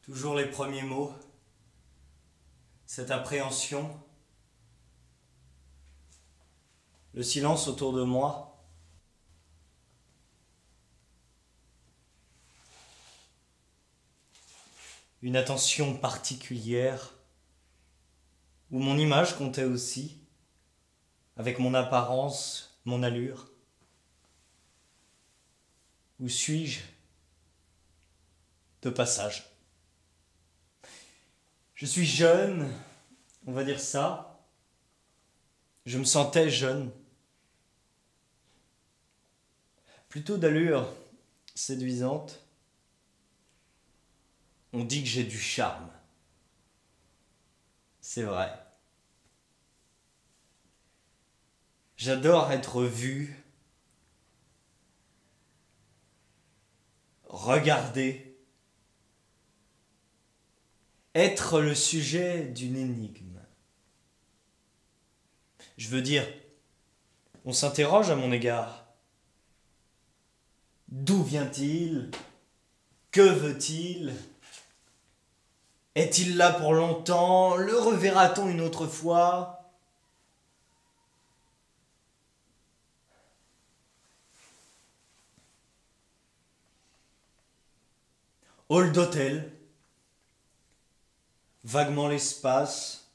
Toujours les premiers mots, cette appréhension, le silence autour de moi. Une attention particulière, où mon image comptait aussi, avec mon apparence, mon allure. Où suis-je? De passage. Je suis jeune, on va dire ça. Je me sentais jeune. Plutôt d'allure séduisante. On dit que j'ai du charme. C'est vrai. J'adore être vu, regardé, être le sujet d'une énigme. Je veux dire, on s'interroge à mon égard. D'où vient-il? Que veut-il? Est-il là pour longtemps? Le reverra-t-on une autre fois? Hall d'hôtel, vaguement l'espace,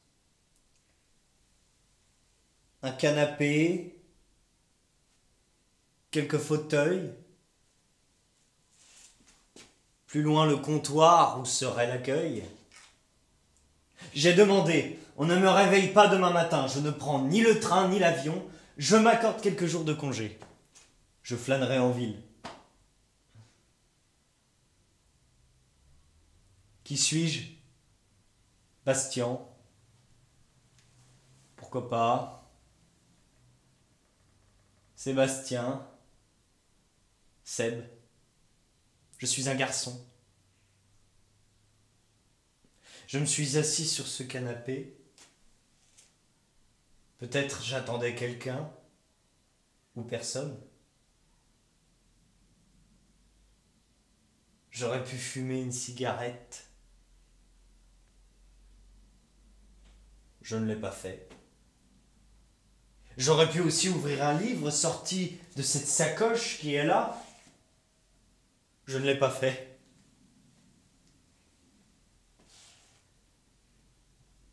un canapé, quelques fauteuils, plus loin le comptoir où serait l'accueil. J'ai demandé, on ne me réveille pas demain matin, je ne prends ni le train ni l'avion, je m'accorde quelques jours de congé. Je flânerai en ville. Qui suis-je? Bastien. Pourquoi pas? Sébastien. Seb. Je suis un garçon. Je me suis assis sur ce canapé. Peut-être j'attendais quelqu'un ou personne. J'aurais pu fumer une cigarette. Je ne l'ai pas fait. J'aurais pu aussi ouvrir un livre sorti de cette sacoche qui est là. Je ne l'ai pas fait.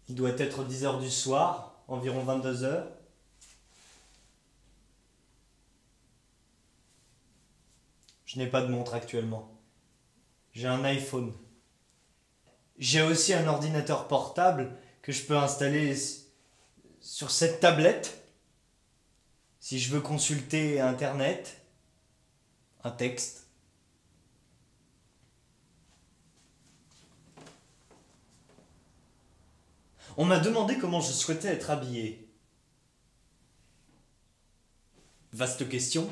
Il doit être 10 heures du soir, environ 22 heures. Je n'ai pas de montre actuellement. J'ai un iPhone. J'ai aussi un ordinateur portable que je peux installer sur cette tablette si je veux consulter Internet, un texte. On m'a demandé comment je souhaitais être habillé. Vaste question.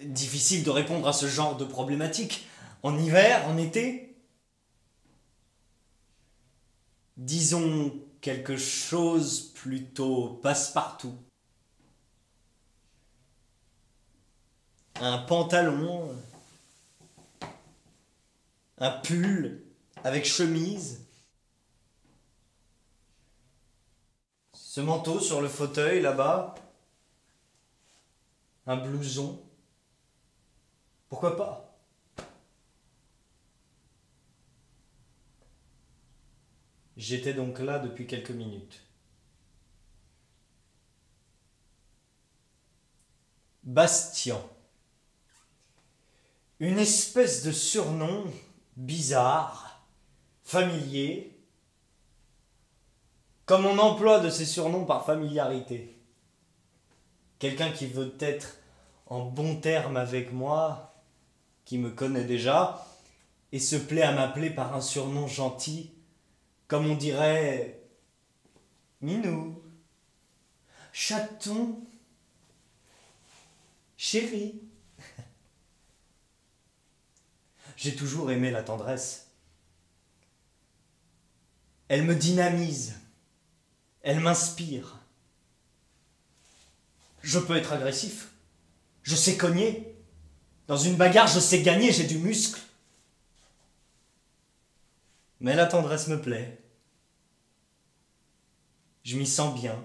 Difficile de répondre à ce genre de problématique. En hiver, en été? Disons quelque chose plutôt passe-partout. Un pantalon, un pull avec chemise, ce manteau sur le fauteuil là-bas, un blouson. Pourquoi pas? J'étais donc là depuis quelques minutes. Bastien. Une espèce de surnom bizarre, familier, comme on emploie de ces surnoms par familiarité. Quelqu'un qui veut être en bon terme avec moi, qui me connaît déjà, et se plaît à m'appeler par un surnom gentil, comme on dirait Minou, chaton, chéri. J'ai toujours aimé la tendresse. Elle me dynamise, elle m'inspire. Je peux être agressif, je sais cogner. Dans une bagarre, je sais gagner, j'ai du muscle. Mais la tendresse me plaît. Je m'y sens bien.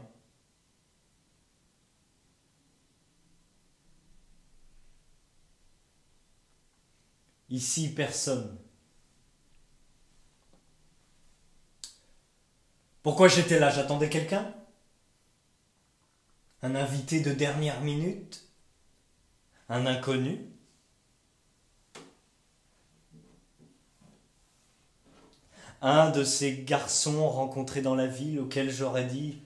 Ici, personne. Pourquoi j'étais là? J'attendais quelqu'un? Un invité de dernière minute? Un inconnu? Un de ces garçons rencontrés dans la ville auxquels j'aurais dit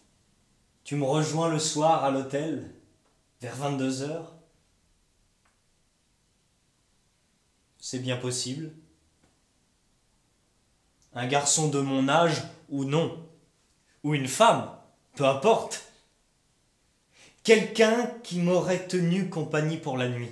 « Tu me rejoins le soir à l'hôtel, vers 22 h ?» C'est bien possible. Un garçon de mon âge ou non, ou une femme, peu importe. Quelqu'un qui m'aurait tenu compagnie pour la nuit.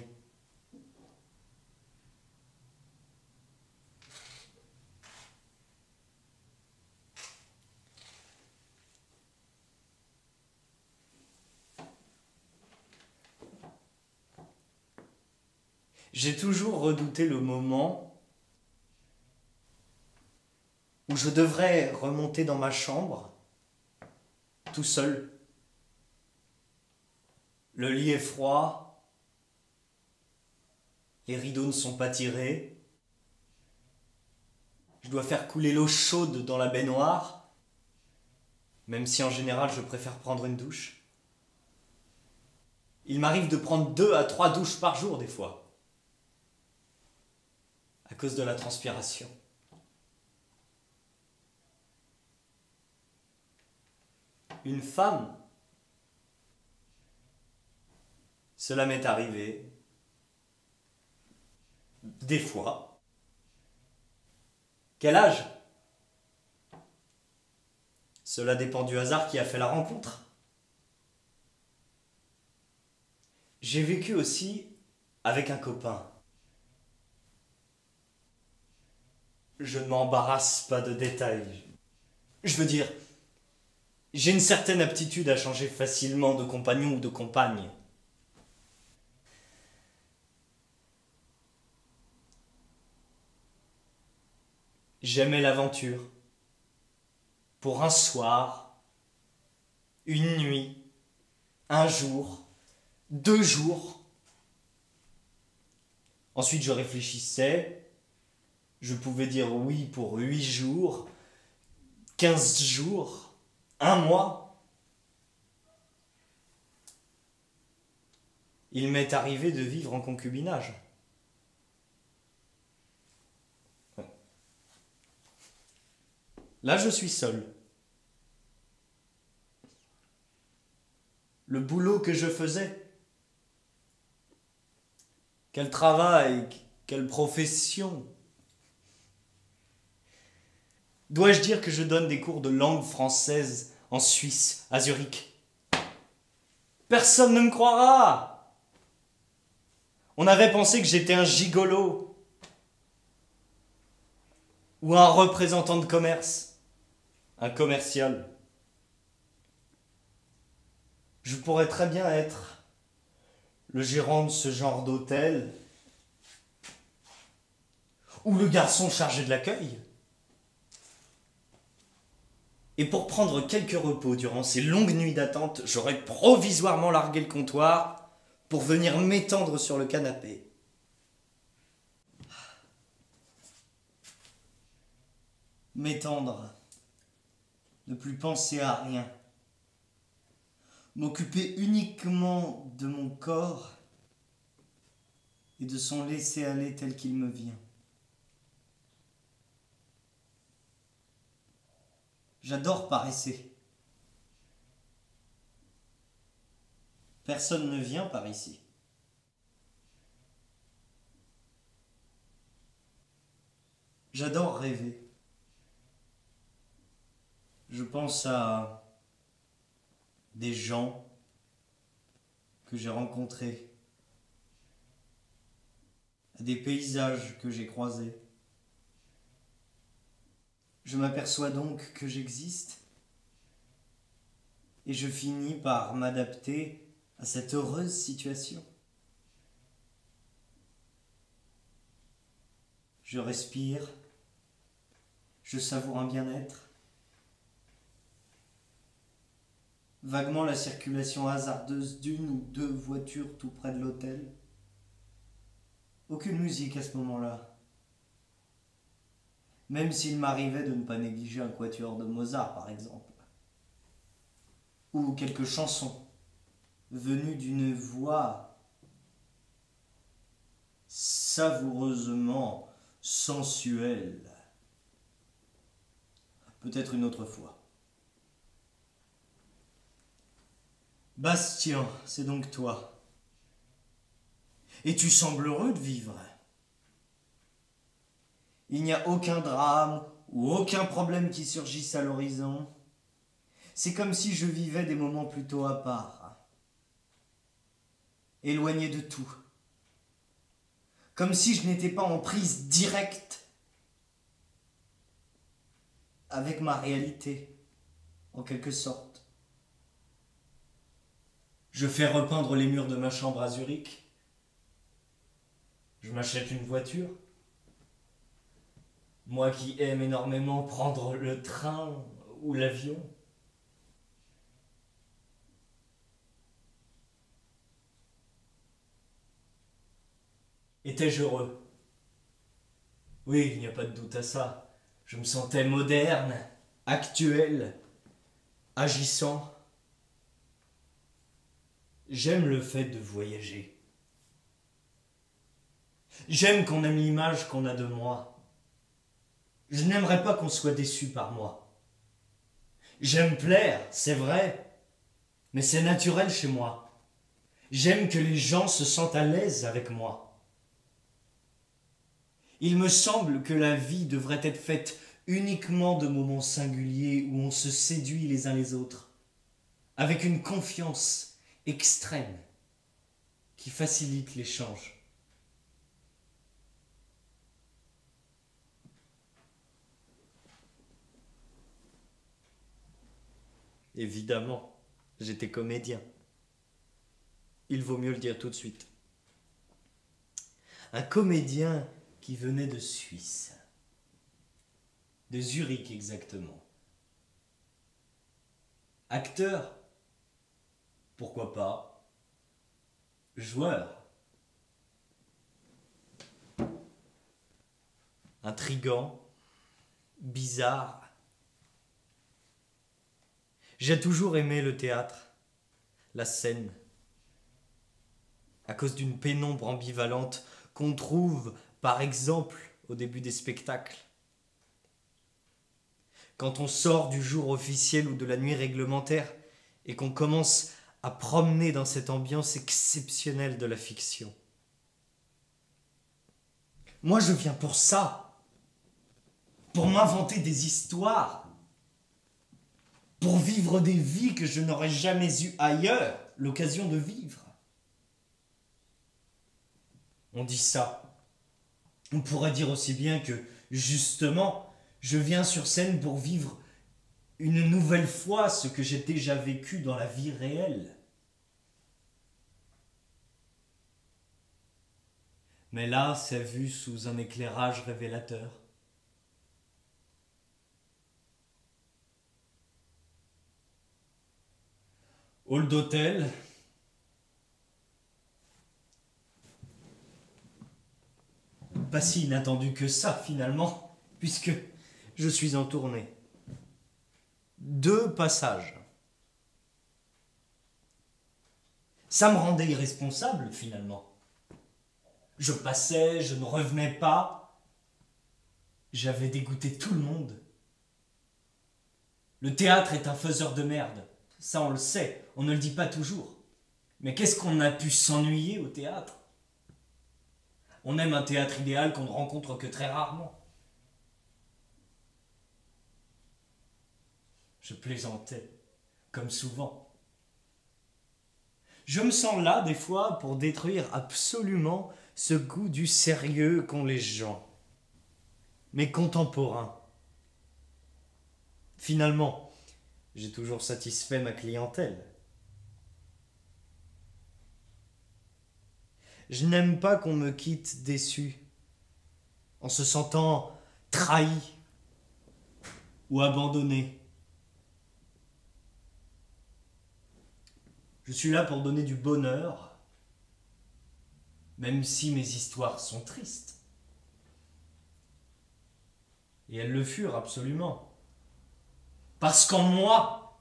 J'ai toujours redouté le moment où je devrais remonter dans ma chambre, tout seul. Le lit est froid, les rideaux ne sont pas tirés, je dois faire couler l'eau chaude dans la baignoire, même si en général je préfère prendre une douche. Il m'arrive de prendre 2 à 3 douches par jour des fois, à cause de la transpiration. Une femme, cela m'est arrivé, des fois. Quel âge? Cela dépend du hasard qui a fait la rencontre. J'ai vécu aussi avec un copain. Je ne m'embarrasse pas de détails. Je veux dire, j'ai une certaine aptitude à changer facilement de compagnon ou de compagne. J'aimais l'aventure. Pour un soir, une nuit, un jour, 2 jours. Ensuite, je réfléchissais. Je pouvais dire oui pour 8 jours, 15 jours, 1 mois. Il m'est arrivé de vivre en concubinage. Là, je suis seul. Le boulot que je faisais, quel travail, quelle profession. Dois-je dire que je donne des cours de langue française en Suisse, à Zurich? Personne ne me croira. On avait pensé que j'étais un gigolo ou un représentant de commerce, un commercial. Je pourrais très bien être le gérant de ce genre d'hôtel ou le garçon chargé de l'accueil. Et pour prendre quelques repos durant ces longues nuits d'attente, j'aurais provisoirement largué le comptoir pour venir m'étendre sur le canapé. M'étendre, ne plus penser à rien, m'occuper uniquement de mon corps et de son laisser-aller tel qu'il me vient. J'adore paresser. Personne ne vient par ici. J'adore rêver. Je pense à des gens que j'ai rencontrés, à des paysages que j'ai croisés. Je m'aperçois donc que j'existe et je finis par m'adapter à cette heureuse situation. Je respire, je savoure un bien-être. Vaguement la circulation hasardeuse d'une ou deux voitures tout près de l'hôtel. Aucune musique à ce moment-là. Même s'il m'arrivait de ne pas négliger un quatuor de Mozart, par exemple. Ou quelques chansons venues d'une voix savoureusement sensuelle. Peut-être une autre fois. Bastien, c'est donc toi. Et tu sembles heureux de vivre. Il n'y a aucun drame ou aucun problème qui surgisse à l'horizon. C'est comme si je vivais des moments plutôt à part, éloigné de tout. Comme si je n'étais pas en prise directe avec ma réalité, en quelque sorte. Je fais repeindre les murs de ma chambre à Zurich. Je m'achète une voiture. Moi qui aime énormément prendre le train ou l'avion. Étais-je heureux? Oui, il n'y a pas de doute à ça. Je me sentais moderne, actuel, agissant. J'aime le fait de voyager. J'aime qu'on aime l'image qu'on a de moi. Je n'aimerais pas qu'on soit déçu par moi. J'aime plaire, c'est vrai, mais c'est naturel chez moi. J'aime que les gens se sentent à l'aise avec moi. Il me semble que la vie devrait être faite uniquement de moments singuliers où on se séduit les uns les autres, avec une confiance extrême qui facilite l'échange. Évidemment, j'étais comédien. Il vaut mieux le dire tout de suite. Un comédien qui venait de Suisse. De Zurich exactement. Acteur? Pourquoi pas? Joueur? Intrigant? Bizarre? J'ai toujours aimé le théâtre, la scène, à cause d'une pénombre ambivalente qu'on trouve, par exemple, au début des spectacles. Quand on sort du jour officiel ou de la nuit réglementaire et qu'on commence à promener dans cette ambiance exceptionnelle de la fiction. Moi, je viens pour ça, pour m'inventer des histoires, pour vivre des vies que je n'aurais jamais eu ailleurs l'occasion de vivre. On dit ça. On pourrait dire aussi bien que, justement, je viens sur scène pour vivre une nouvelle fois ce que j'ai déjà vécu dans la vie réelle. Mais là, c'est vu sous un éclairage révélateur. Hall d'hôtel. Pas si inattendu que ça, finalement, puisque je suis en tournée. 2 passages. Ça me rendait irresponsable, finalement. Je passais, je ne revenais pas. J'avais dégoûté tout le monde. Le théâtre est un faiseur de merde. Ça, on le sait, on ne le dit pas toujours. Mais qu'est-ce qu'on a pu s'ennuyer au théâtre? On aime un théâtre idéal qu'on ne rencontre que très rarement. Je plaisantais, comme souvent. Je me sens là, des fois, pour détruire absolument ce goût du sérieux qu'ont les gens. Mes contemporains. Finalement, j'ai toujours satisfait ma clientèle. Je n'aime pas qu'on me quitte déçu, en se sentant trahi. ou abandonné. Je suis là pour donner du bonheur, même si mes histoires sont tristes. Et elles le furent absolument. Parce qu'en moi,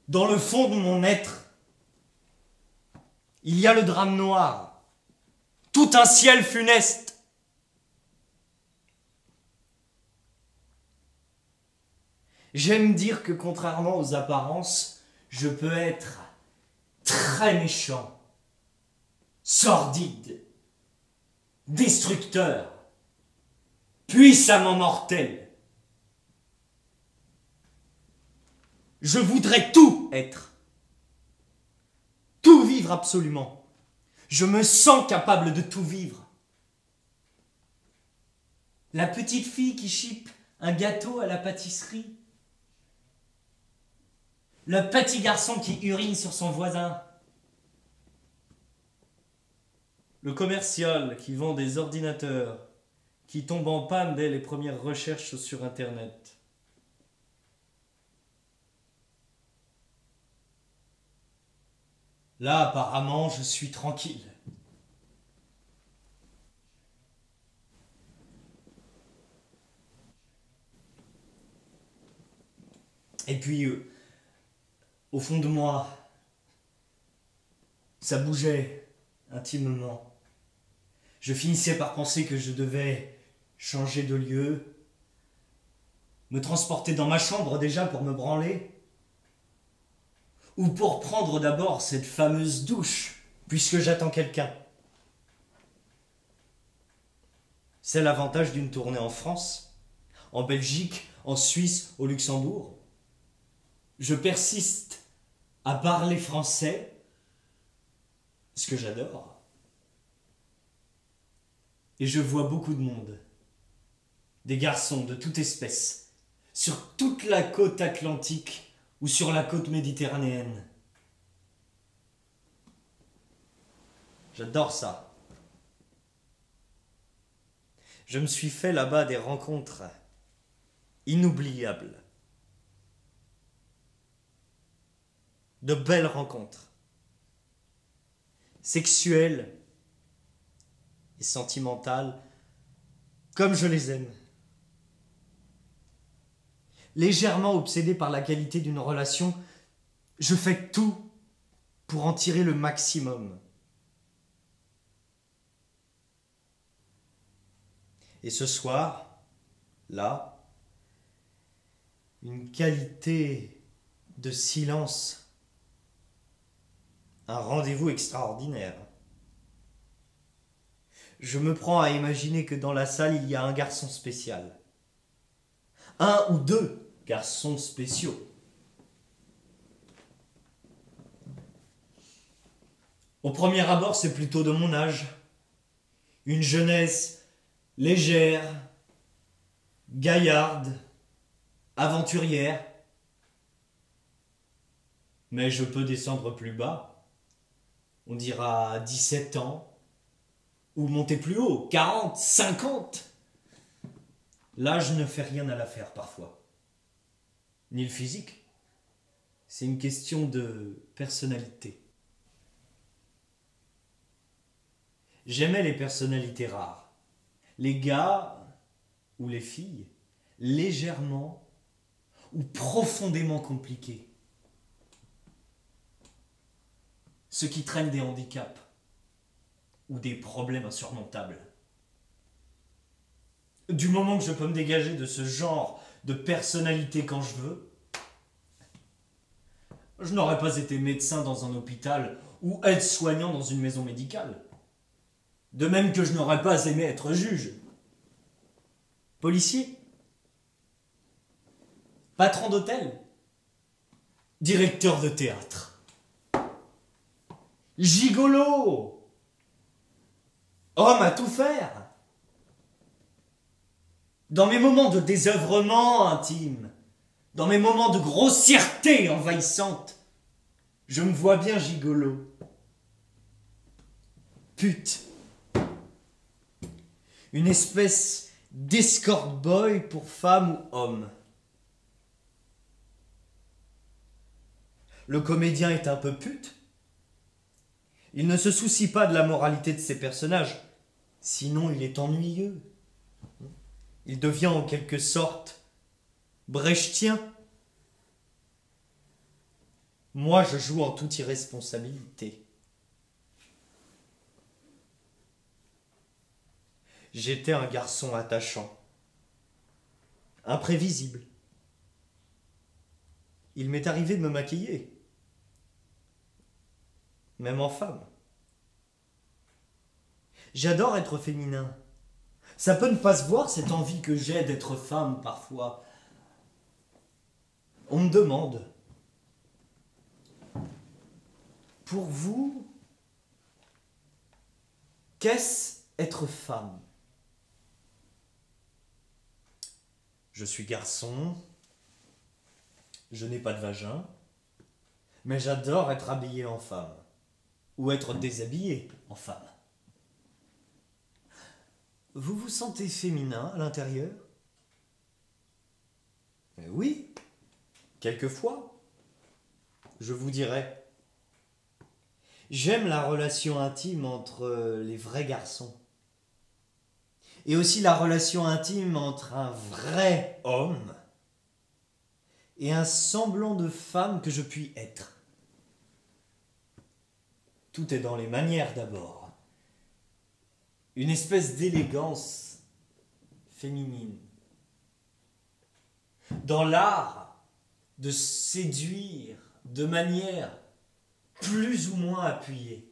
dans le fond de mon être, il y a le drame noir, tout un ciel funeste. J'aime dire que contrairement aux apparences, je peux être très méchant, sordide, destructeur, puissamment mortel. Je voudrais tout être, tout vivre absolument. Je me sens capable de tout vivre. La petite fille qui chipe un gâteau à la pâtisserie. Le petit garçon qui urine sur son voisin. Le commercial qui vend des ordinateurs, qui tombe en panne dès les premières recherches sur Internet. Là, apparemment, je suis tranquille. Et puis, au fond de moi, ça bougeait intimement. Je finissais par penser que je devais changer de lieu, me transporter dans ma chambre déjà pour me branler, ou pour prendre d'abord cette fameuse douche, puisque j'attends quelqu'un. C'est l'avantage d'une tournée en France, en Belgique, en Suisse, au Luxembourg. Je persiste à parler français, ce que j'adore. Et je vois beaucoup de monde, des garçons de toute espèce, sur toute la côte atlantique ou sur la côte méditerranéenne. J'adore ça. Je me suis fait là-bas des rencontres inoubliables. De belles rencontres. Sexuelles et sentimentales, comme je les aime. Légèrement obsédé par la qualité d'une relation, je fais tout pour en tirer le maximum. Et ce soir, là, une qualité de silence, un rendez-vous extraordinaire. Je me prends à imaginer que dans la salle, il y a un garçon spécial. Un ou deux garçons spéciaux. Au premier abord, c'est plutôt de mon âge. Une jeunesse légère, gaillarde, aventurière. Mais je peux descendre plus bas. On dira 17 ans. Ou monter plus haut, 40, 50. L'âge ne fait rien à l'affaire parfois. Ni le physique. C'est une question de personnalité. J'aimais les personnalités rares. Les gars ou les filles légèrement ou profondément compliqués. Ceux qui traînent des handicaps ou des problèmes insurmontables. Du moment que je peux me dégager de ce genre de personnalité quand je veux, je n'aurais pas été médecin dans un hôpital ou aide-soignant dans une maison médicale. De même que je n'aurais pas aimé être juge, policier, patron d'hôtel, directeur de théâtre, gigolo, homme à tout faire. Dans mes moments de désœuvrement intime, dans mes moments de grossièreté envahissante, je me vois bien gigolo. Pute. Une espèce d'escort boy pour femme ou homme. Le comédien est un peu pute. Il ne se soucie pas de la moralité de ses personnages, sinon il est ennuyeux. Il devient en quelque sorte brechtien. Moi, je joue en toute irresponsabilité. J'étais un garçon attachant, imprévisible. Il m'est arrivé de me maquiller, même en femme. J'adore être féminin. Ça peut ne pas se voir, cette envie que j'ai d'être femme parfois. On me demande, pour vous, qu'est-ce être femme? Je suis garçon, je n'ai pas de vagin, mais j'adore être habillé en femme, ou être déshabillé en femme. Vous vous sentez féminin à l'intérieur? Oui, quelquefois, je vous dirais. J'aime la relation intime entre les vrais garçons. Et aussi la relation intime entre un vrai homme et un semblant de femme que je puis être. Tout est dans les manières d'abord. Une espèce d'élégance féminine. Dans l'art de séduire de manière plus ou moins appuyée.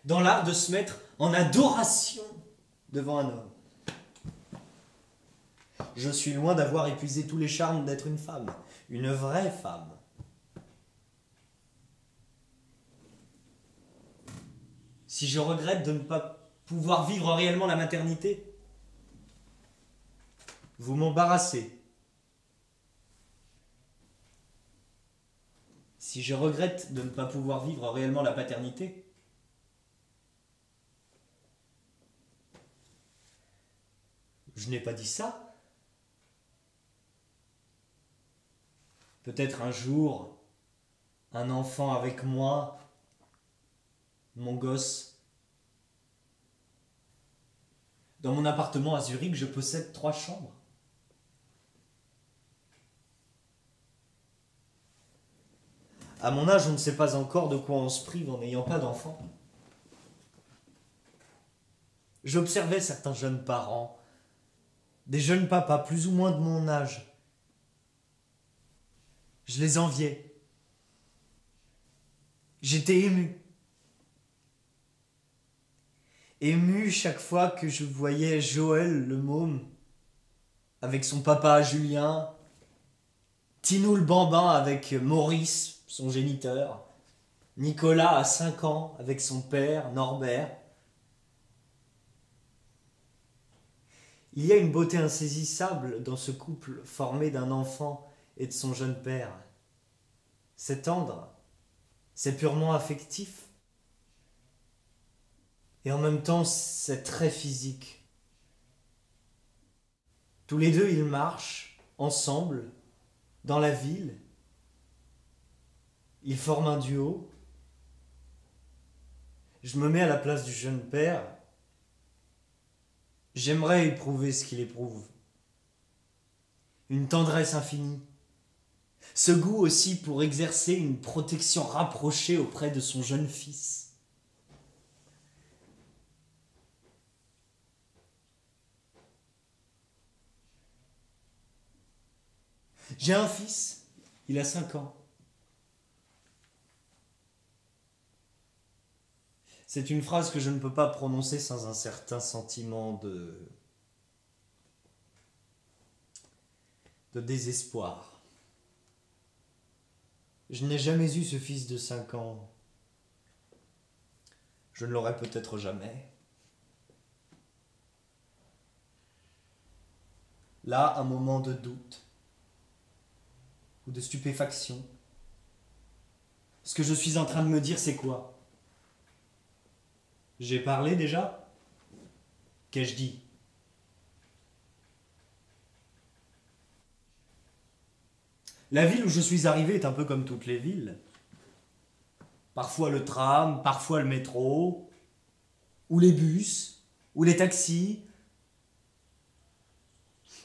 Dans l'art de se mettre en adoration devant un homme. Je suis loin d'avoir épuisé tous les charmes d'être une femme, une vraie femme. Si je regrette de ne pas pouvoir vivre réellement la maternité, vous m'embarrassez. Si je regrette de ne pas pouvoir vivre réellement la paternité, je n'ai pas dit ça. Peut-être un jour, un enfant avec moi, mon gosse. Dans mon appartement à Zurich, je possède 3 chambres. À mon âge, on ne sait pas encore de quoi on se prive en n'ayant pas d'enfant. J'observais certains jeunes parents, des jeunes papas plus ou moins de mon âge. Je les enviais. J'étais ému. Ému chaque fois que je voyais Joël le môme avec son papa Julien, Tinou le bambin avec Maurice, son géniteur, Nicolas à 5 ans avec son père Norbert. Il y a une beauté insaisissable dans ce couple formé d'un enfant et de son jeune père. C'est tendre, c'est purement affectif. Et en même temps, c'est très physique. Tous les deux, ils marchent ensemble dans la ville. Ils forment un duo. Je me mets à la place du jeune père. J'aimerais éprouver ce qu'il éprouve. Une tendresse infinie. Ce goût aussi pour exercer une protection rapprochée auprès de son jeune fils. J'ai un fils, il a 5 ans. C'est une phrase que je ne peux pas prononcer sans un certain sentiment de désespoir. Je n'ai jamais eu ce fils de 5 ans. Je ne l'aurai peut-être jamais. Là, un moment de doute ou de stupéfaction. Ce que je suis en train de me dire, c'est quoi? J'ai parlé déjà? Qu'ai-je dit? La ville où je suis arrivé est un peu comme toutes les villes. Parfois le tram, parfois le métro, ou les bus, ou les taxis.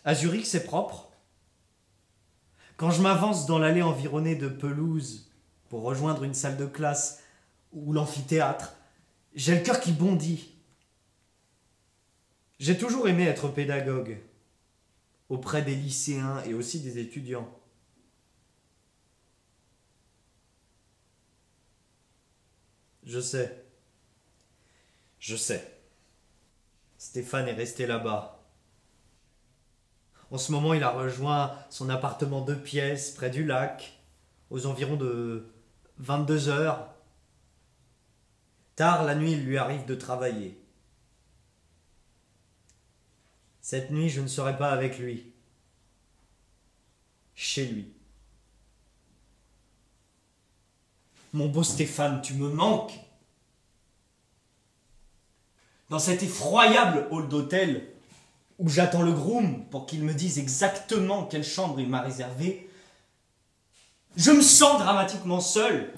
À Zurich, c'est propre. Quand je m'avance dans l'allée environnée de pelouses pour rejoindre une salle de classe ou l'amphithéâtre, j'ai le cœur qui bondit. J'ai toujours aimé être pédagogue, auprès des lycéens et aussi des étudiants. Je sais. Je sais. Stéphane est resté là-bas. En ce moment, il a rejoint son appartement 2 pièces près du lac, aux environs de 22 heures. Tard la nuit, il lui arrive de travailler. Cette nuit, je ne serai pas avec lui. Chez lui. Mon beau Stéphane, tu me manques. Dans cet effroyable hall d'hôtel où j'attends le groom pour qu'il me dise exactement quelle chambre il m'a réservée, je me sens dramatiquement seul.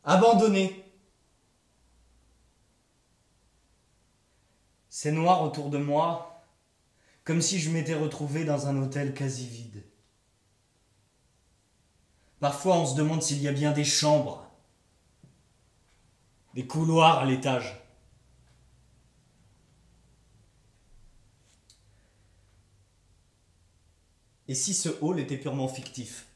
Abandonné. C'est noir autour de moi, comme si je m'étais retrouvé dans un hôtel quasi vide. Parfois, on se demande s'il y a bien des chambres, des couloirs à l'étage. Et si ce hall était purement fictif?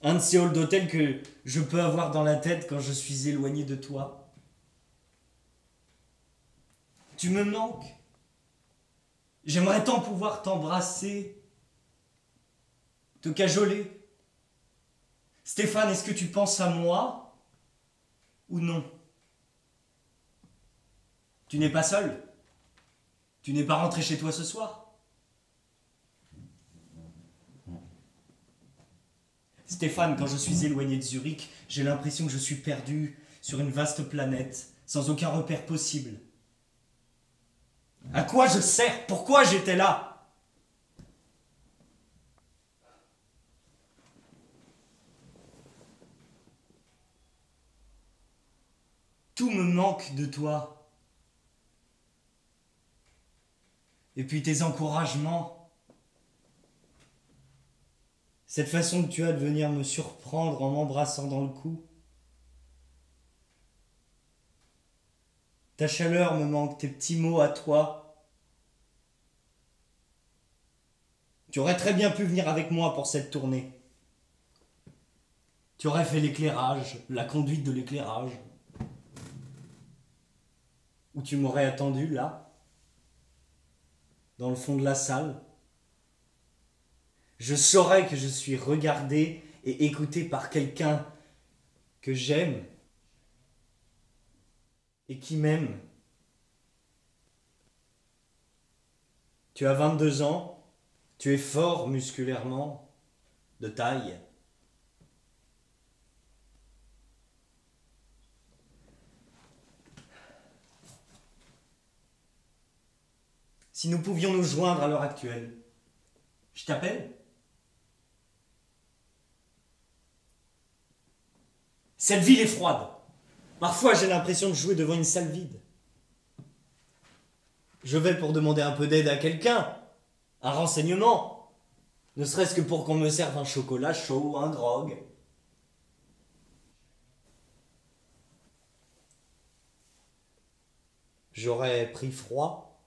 Un de ces halls d'hôtel que je peux avoir dans la tête quand je suis éloigné de toi. Tu me manques. J'aimerais tant pouvoir t'embrasser, te cajoler. Stéphane, est-ce que tu penses à moi ou non? Tu n'es pas seul? Tu n'es pas rentré chez toi ce soir? Stéphane, quand je suis éloigné de Zurich, j'ai l'impression que je suis perdu sur une vaste planète, sans aucun repère possible. À quoi je sers? Pourquoi j'étais là? Tout me manque de toi. Et puis tes encouragements. Cette façon que tu as de venir me surprendre en m'embrassant dans le cou. Ta chaleur me manque, tes petits mots à toi. Tu aurais très bien pu venir avec moi pour cette tournée. Tu aurais fait l'éclairage, la conduite de l'éclairage. Ou tu m'aurais attendu là, dans le fond de la salle. Je saurais que je suis regardé et écouté par quelqu'un que j'aime et qui m'aime. Tu as 22 ans, tu es fort musculairement, de taille. Si nous pouvions nous joindre à l'heure actuelle, je t'appelle. Cette ville est froide. Parfois, j'ai l'impression de jouer devant une salle vide. Je vais pour demander un peu d'aide à quelqu'un, un renseignement, ne serait-ce que pour qu'on me serve un chocolat chaud, un grog. J'aurais pris froid.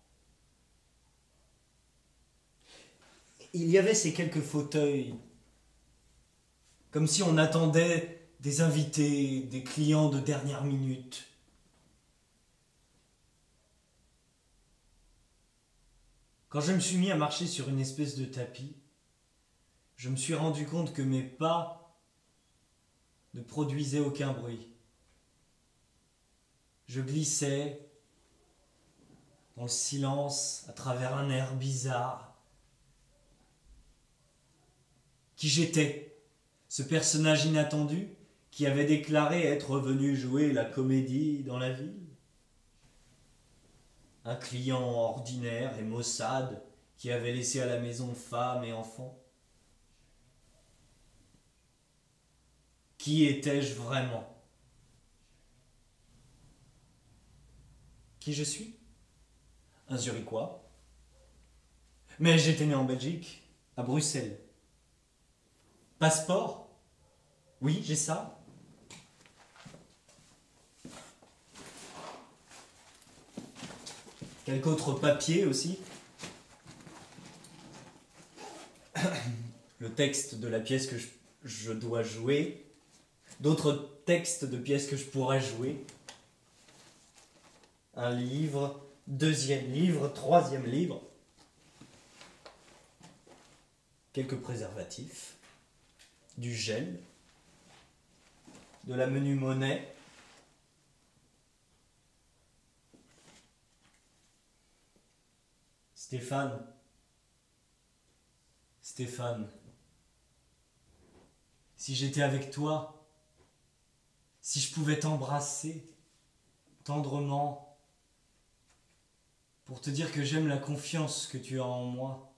Il y avait ces quelques fauteuils, comme si on attendait des invités, des clients de dernière minute. Quand je me suis mis à marcher sur une espèce de tapis, je me suis rendu compte que mes pas ne produisaient aucun bruit. Je glissais dans le silence à travers un air bizarre. Qui j'étais, ce personnage inattendu qui avait déclaré être venu jouer la comédie dans la ville? Un client ordinaire et maussade qui avait laissé à la maison femme et enfants. Qui étais-je vraiment? Qui je suis? Un Zurichois. Mais j'étais né en Belgique, à Bruxelles. Passeport? Oui, j'ai ça. Quelques autres papiers aussi. Le texte de la pièce que je dois jouer. D'autres textes de pièces que je pourrais jouer. Un livre, deuxième livre, troisième livre. Quelques préservatifs. Du gel. De la menu monnaie. Stéphane. Stéphane. Si j'étais avec toi, si je pouvais t'embrasser tendrement pour te dire que j'aime la confiance que tu as en moi.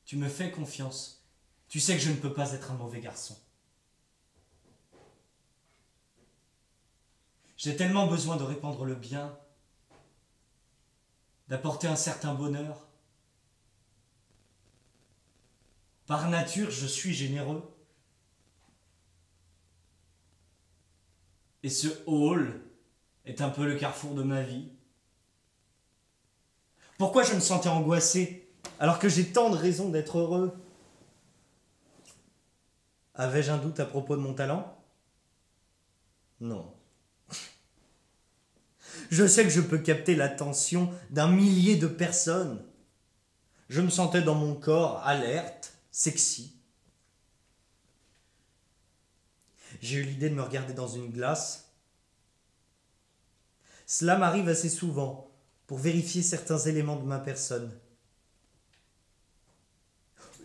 Tu me fais confiance. Tu sais que je ne peux pas être un mauvais garçon. J'ai tellement besoin de répandre le bien, d'apporter un certain bonheur. Par nature, je suis généreux. Et ce hall est un peu le carrefour de ma vie. Pourquoi je me sentais angoissé alors que j'ai tant de raisons d'être heureux? Avais-je un doute à propos de mon talent? Non. Je sais que je peux capter l'attention d'un millier de personnes. Je me sentais dans mon corps alerte, sexy. J'ai eu l'idée de me regarder dans une glace. Cela m'arrive assez souvent pour vérifier certains éléments de ma personne.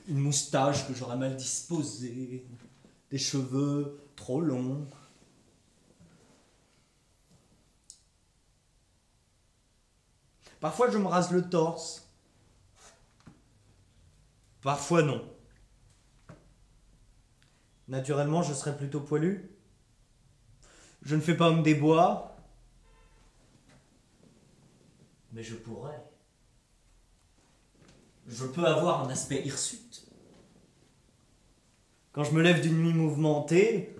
Une moustache que j'aurais mal disposée, des cheveux trop longs. Parfois je me rase le torse. Parfois non. Naturellement, je serais plutôt poilu. Je ne fais pas homme des bois. Mais je pourrais. Je peux avoir un aspect hirsute. Quand je me lève d'une nuit mouvementée,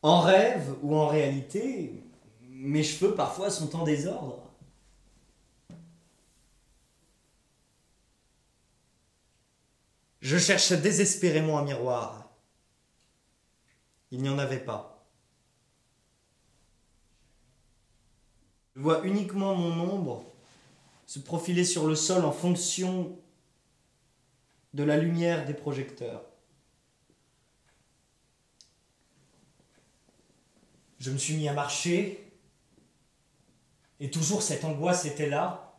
en rêve ou en réalité, mes cheveux parfois sont en désordre. Je cherchais désespérément un miroir. Il n'y en avait pas. Je vois uniquement mon ombre se profiler sur le sol en fonction de la lumière des projecteurs. Je me suis mis à marcher et toujours cette angoisse était là,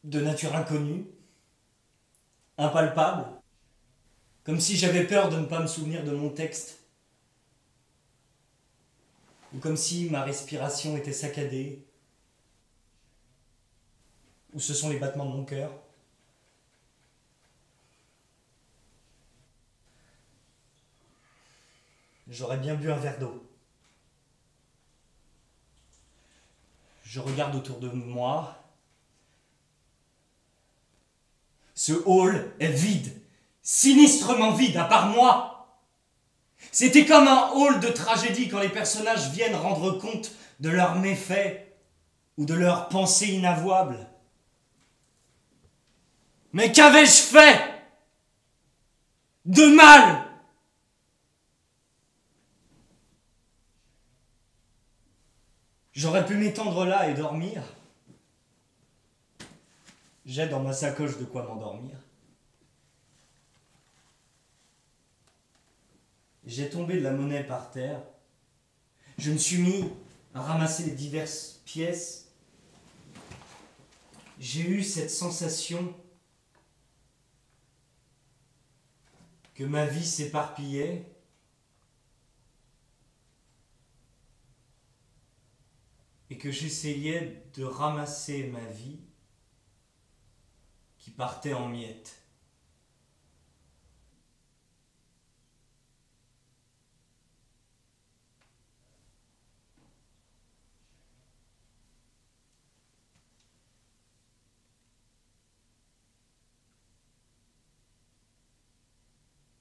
de nature inconnue, impalpable, comme si j'avais peur de ne pas me souvenir de mon texte, ou comme si ma respiration était saccadée, ou ce sont les battements de mon cœur. J'aurais bien bu un verre d'eau. Je regarde autour de moi. Ce hall est vide, sinistrement vide, à part moi. C'était comme un hall de tragédie quand les personnages viennent rendre compte de leurs méfaits ou de leurs pensées inavouables. Mais qu'avais-je fait de mal? J'aurais pu m'étendre là et dormir. J'ai dans ma sacoche de quoi m'endormir. J'ai tombé de la monnaie par terre. Je me suis mis à ramasser les diverses pièces. J'ai eu cette sensation que ma vie s'éparpillait. Et et que j'essayais de ramasser ma vie qui partait en miettes.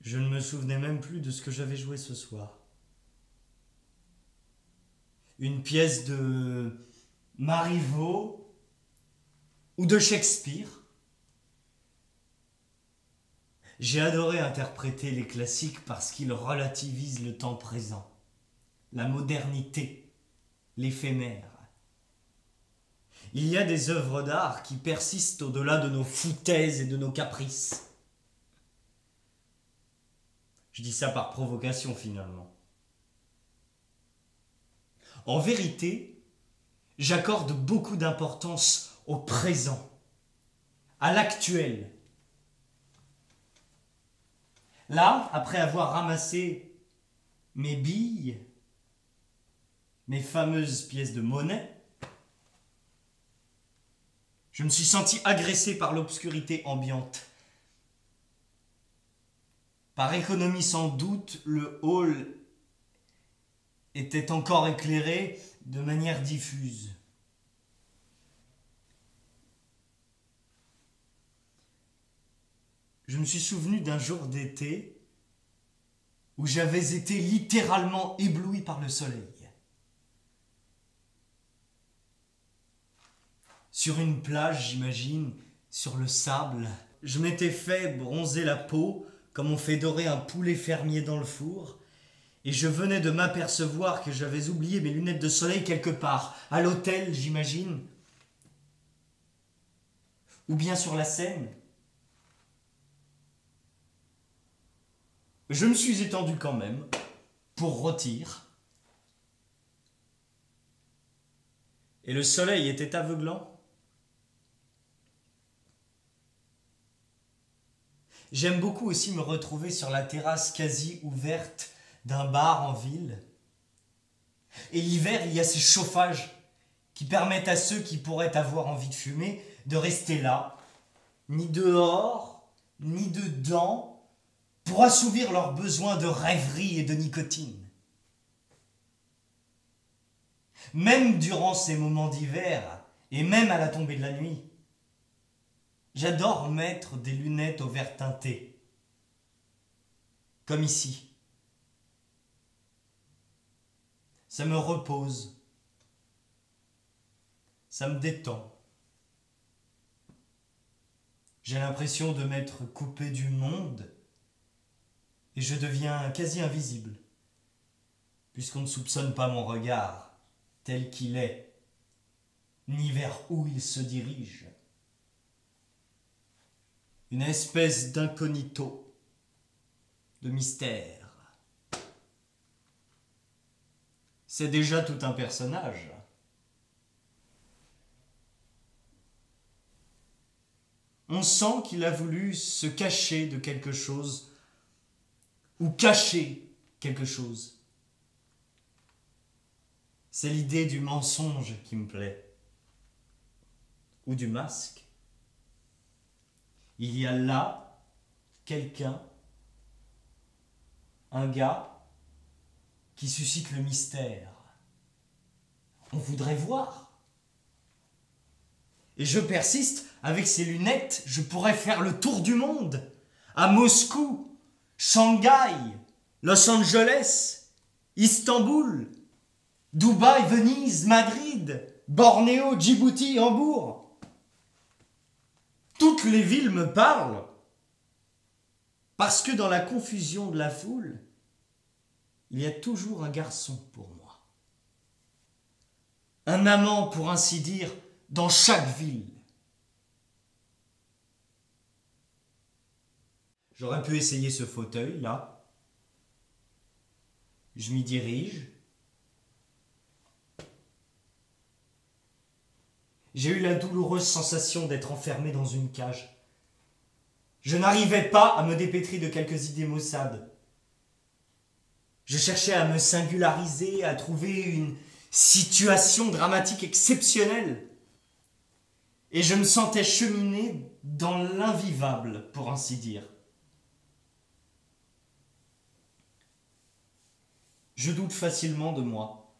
Je ne me souvenais même plus de ce que j'avais joué ce soir. Une pièce de Marivaux ou de Shakespeare. J'ai adoré interpréter les classiques parce qu'ils relativisent le temps présent, la modernité, l'éphémère. Il y a des œuvres d'art qui persistent au-delà de nos foutaises et de nos caprices. Je dis ça par provocation finalement. En vérité, j'accorde beaucoup d'importance au présent, à l'actuel. Là, après avoir ramassé mes billes, mes fameuses pièces de monnaie, je me suis senti agressé par l'obscurité ambiante. Par économie sans doute, le hall était encore éclairé de manière diffuse. Je me suis souvenu d'un jour d'été où j'avais été littéralement ébloui par le soleil. Sur une plage, j'imagine, sur le sable, je m'étais fait bronzer la peau comme on fait dorer un poulet fermier dans le four, et je venais de m'apercevoir que j'avais oublié mes lunettes de soleil quelque part, à l'hôtel, j'imagine, ou bien sur la Seine. Je me suis étendu quand même, pour rôtir, et le soleil était aveuglant. J'aime beaucoup aussi me retrouver sur la terrasse quasi ouverte d'un bar en ville. Et l'hiver, il y a ces chauffages qui permettent à ceux qui pourraient avoir envie de fumer de rester là, ni dehors, ni dedans, pour assouvir leurs besoins de rêverie et de nicotine. Même durant ces moments d'hiver, et même à la tombée de la nuit, j'adore mettre des lunettes au vert teinté, comme ici. Ça me repose, ça me détend. J'ai l'impression de m'être coupé du monde et je deviens quasi invisible, puisqu'on ne soupçonne pas mon regard tel qu'il est, ni vers où il se dirige. Une espèce d'incognito, de mystère. C'est déjà tout un personnage. On sent qu'il a voulu se cacher de quelque chose, ou cacher quelque chose. C'est l'idée du mensonge qui me plaît, ou du masque. Il y a là quelqu'un, un gars, qui suscite le mystère. On voudrait voir. Et je persiste, avec ces lunettes, je pourrais faire le tour du monde. À Moscou, Shanghai, Los Angeles, Istanbul, Dubaï, Venise, Madrid, Bornéo, Djibouti, Hambourg. Toutes les villes me parlent, parce que dans la confusion de la foule, il y a toujours un garçon pour moi. Un amant, pour ainsi dire, dans chaque ville. J'aurais pu essayer ce fauteuil, là. Je m'y dirige. J'ai eu la douloureuse sensation d'être enfermé dans une cage. Je n'arrivais pas à me dépêtrer de quelques idées maussades. Je cherchais à me singulariser, à trouver une situation dramatique exceptionnelle. Et je me sentais cheminer dans l'invivable, pour ainsi dire. Je doute facilement de moi.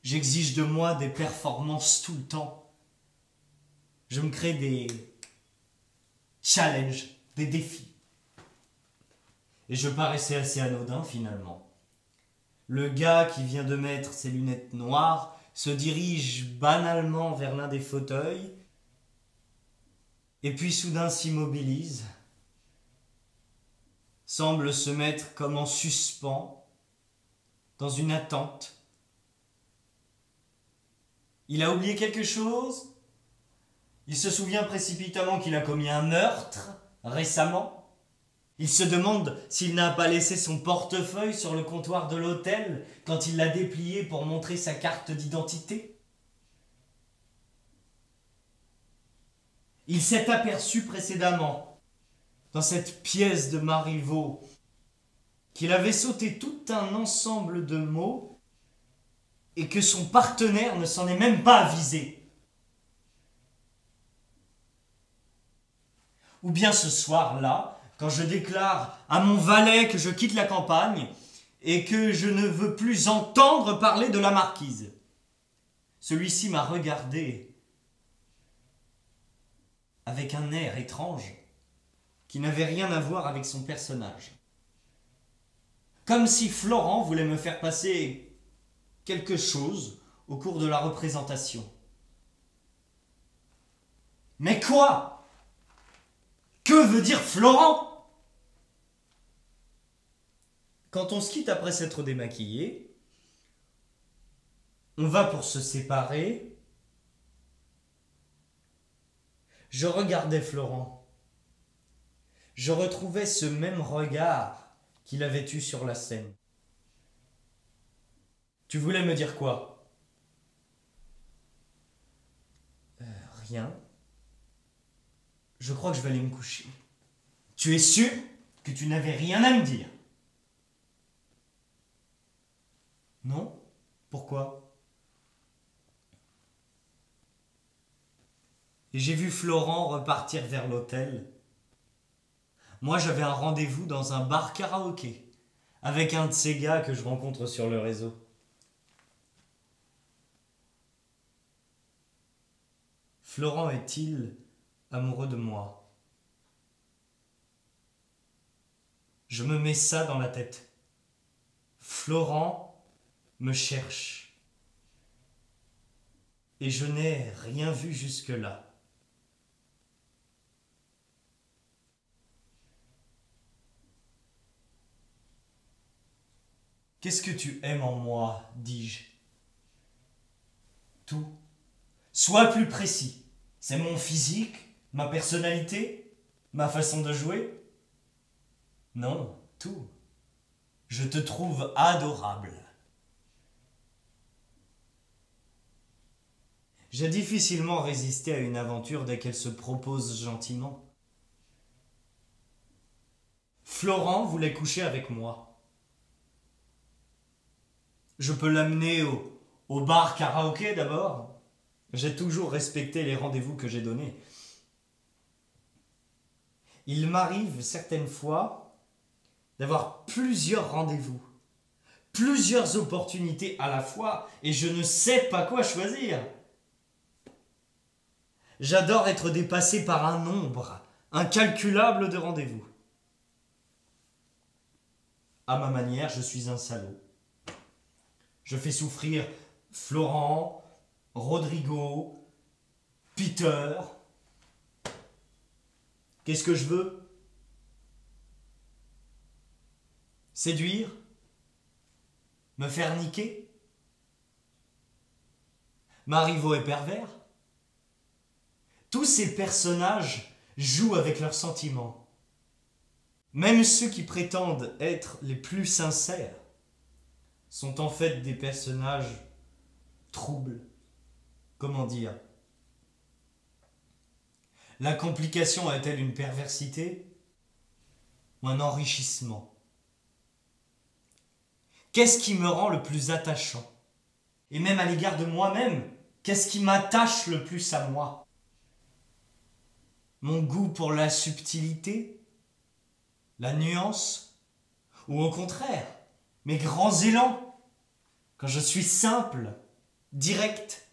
J'exige de moi des performances tout le temps. Je me crée des challenges, des défis. Et je paraissais assez anodin finalement. Le gars qui vient de mettre ses lunettes noires se dirige banalement vers l'un des fauteuils et puis soudain s'immobilise, semble se mettre comme en suspens dans une attente. Il a oublié quelque chose? Il se souvient précipitamment qu'il a commis un meurtre récemment. Il se demande s'il n'a pas laissé son portefeuille sur le comptoir de l'hôtel quand il l'a déplié pour montrer sa carte d'identité. Il s'est aperçu précédemment, dans cette pièce de Marivaux, qu'il avait sauté tout un ensemble de mots et que son partenaire ne s'en est même pas avisé. Ou bien ce soir-là, quand je déclare à mon valet que je quitte la campagne et que je ne veux plus entendre parler de la marquise. Celui-ci m'a regardé avec un air étrange qui n'avait rien à voir avec son personnage. Comme si Florent voulait me faire passer quelque chose au cours de la représentation. Mais quoi? Que veut dire Florent? Quand on se quitte après s'être démaquillé, on va pour se séparer. Je regardais Florent. Je retrouvais ce même regard qu'il avait eu sur la scène. Tu voulais me dire quoi? Rien. Je crois que je vais aller me coucher. Tu es sûr que tu n'avais rien à me dire? Non? Pourquoi? Et j'ai vu Florent repartir vers l'hôtel. Moi, j'avais un rendez-vous dans un bar karaoké avec un de ces gars que je rencontre sur le réseau. Florent est-il amoureux de moi? Je me mets ça dans la tête. Florent me cherche. Et je n'ai rien vu jusque-là. Qu'est-ce que tu aimes en moi, dis-je? Tout. Sois plus précis. C'est mon physique, ma personnalité, ma façon de jouer? Non, tout. Je te trouve adorable. J'ai difficilement résisté à une aventure dès qu'elle se propose gentiment. Florent voulait coucher avec moi. Je peux l'amener au bar karaoké d'abord. J'ai toujours respecté les rendez-vous que j'ai donnés. Il m'arrive certaines fois d'avoir plusieurs rendez-vous, plusieurs opportunités à la fois, et je ne sais pas quoi choisir. J'adore être dépassé par un nombre incalculable de rendez-vous. À ma manière, je suis un salaud. Je fais souffrir Florent, Rodrigo, Peter. Qu'est-ce que je veux? Séduire? Me faire niquer? Marivaux est pervers? Tous ces personnages jouent avec leurs sentiments. Même ceux qui prétendent être les plus sincères sont en fait des personnages troubles. Comment dire? La complication est-elle une perversité ou un enrichissement? Qu'est-ce qui me rend le plus attachant? Et même à l'égard de moi-même, qu'est-ce qui m'attache le plus à moi? Mon goût pour la subtilité, la nuance, ou au contraire, mes grands élans, quand je suis simple, direct,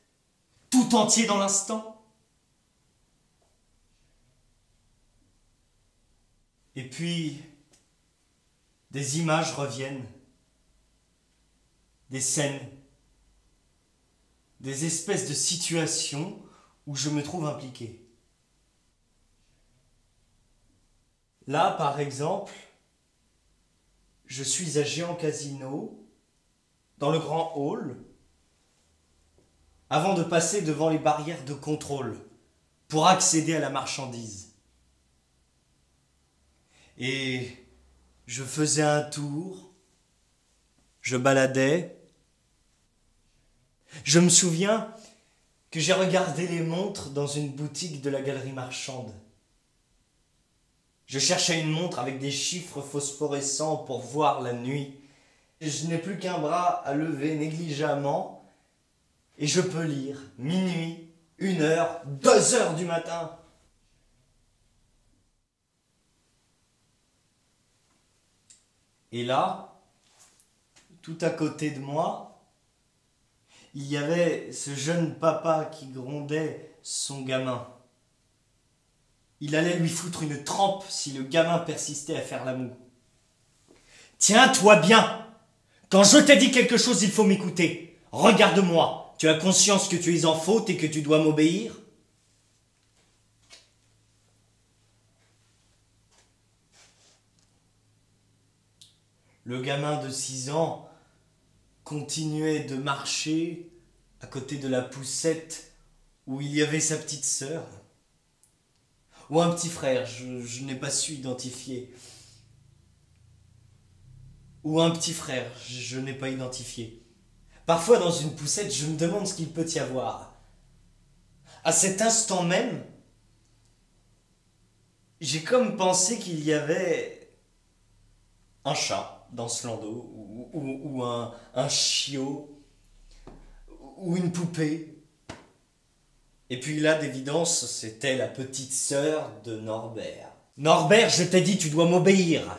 tout entier dans l'instant. Et puis, des images reviennent, des scènes, des espèces de situations où je me trouve impliqué. Là, par exemple, je suis à Géant Casino, dans le grand hall, avant de passer devant les barrières de contrôle pour accéder à la marchandise. Et je faisais un tour, je baladais. Je me souviens que j'ai regardé les montres dans une boutique de la galerie marchande. Je cherchais une montre avec des chiffres phosphorescents pour voir la nuit. Je n'ai plus qu'un bras à lever négligemment et je peux lire minuit, 1h, 2h du matin. Et là, tout à côté de moi, il y avait ce jeune papa qui grondait son gamin. Il allait lui foutre une trempe si le gamin persistait à faire la moue. « Tiens-toi bien! Quand je t'ai dit quelque chose, il faut m'écouter. Regarde-moi, tu as conscience que tu es en faute et que tu dois m'obéir ?» Le gamin de 6 ans continuait de marcher à côté de la poussette où il y avait sa petite sœur. Ou un petit frère, je n'ai pas su identifier. Ou un petit frère, je n'ai pas identifié. Parfois dans une poussette, je me demande ce qu'il peut y avoir. À cet instant même, j'ai comme pensé qu'il y avait un chat dans ce landau, ou un chiot, ou une poupée. Et puis là, d'évidence, c'était la petite sœur de Norbert. « Norbert, je t'ai dit, tu dois m'obéir.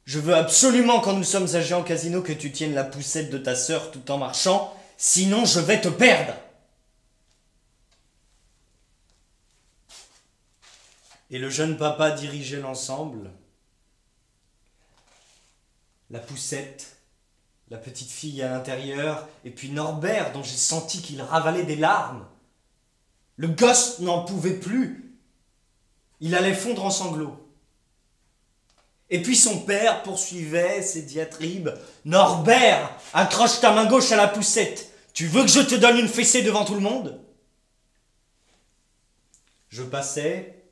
Je veux absolument, quand nous sommes à Géant Casino, que tu tiennes la poussette de ta sœur tout en marchant, sinon je vais te perdre. » Et le jeune papa dirigeait l'ensemble. La poussette, la petite fille à l'intérieur, et puis Norbert, dont j'ai senti qu'il ravalait des larmes. Le gosse n'en pouvait plus. Il allait fondre en sanglots. Et puis son père poursuivait ses diatribes. « Norbert, accroche ta main gauche à la poussette. Tu veux que je te donne une fessée devant tout le monde ?» Je passais.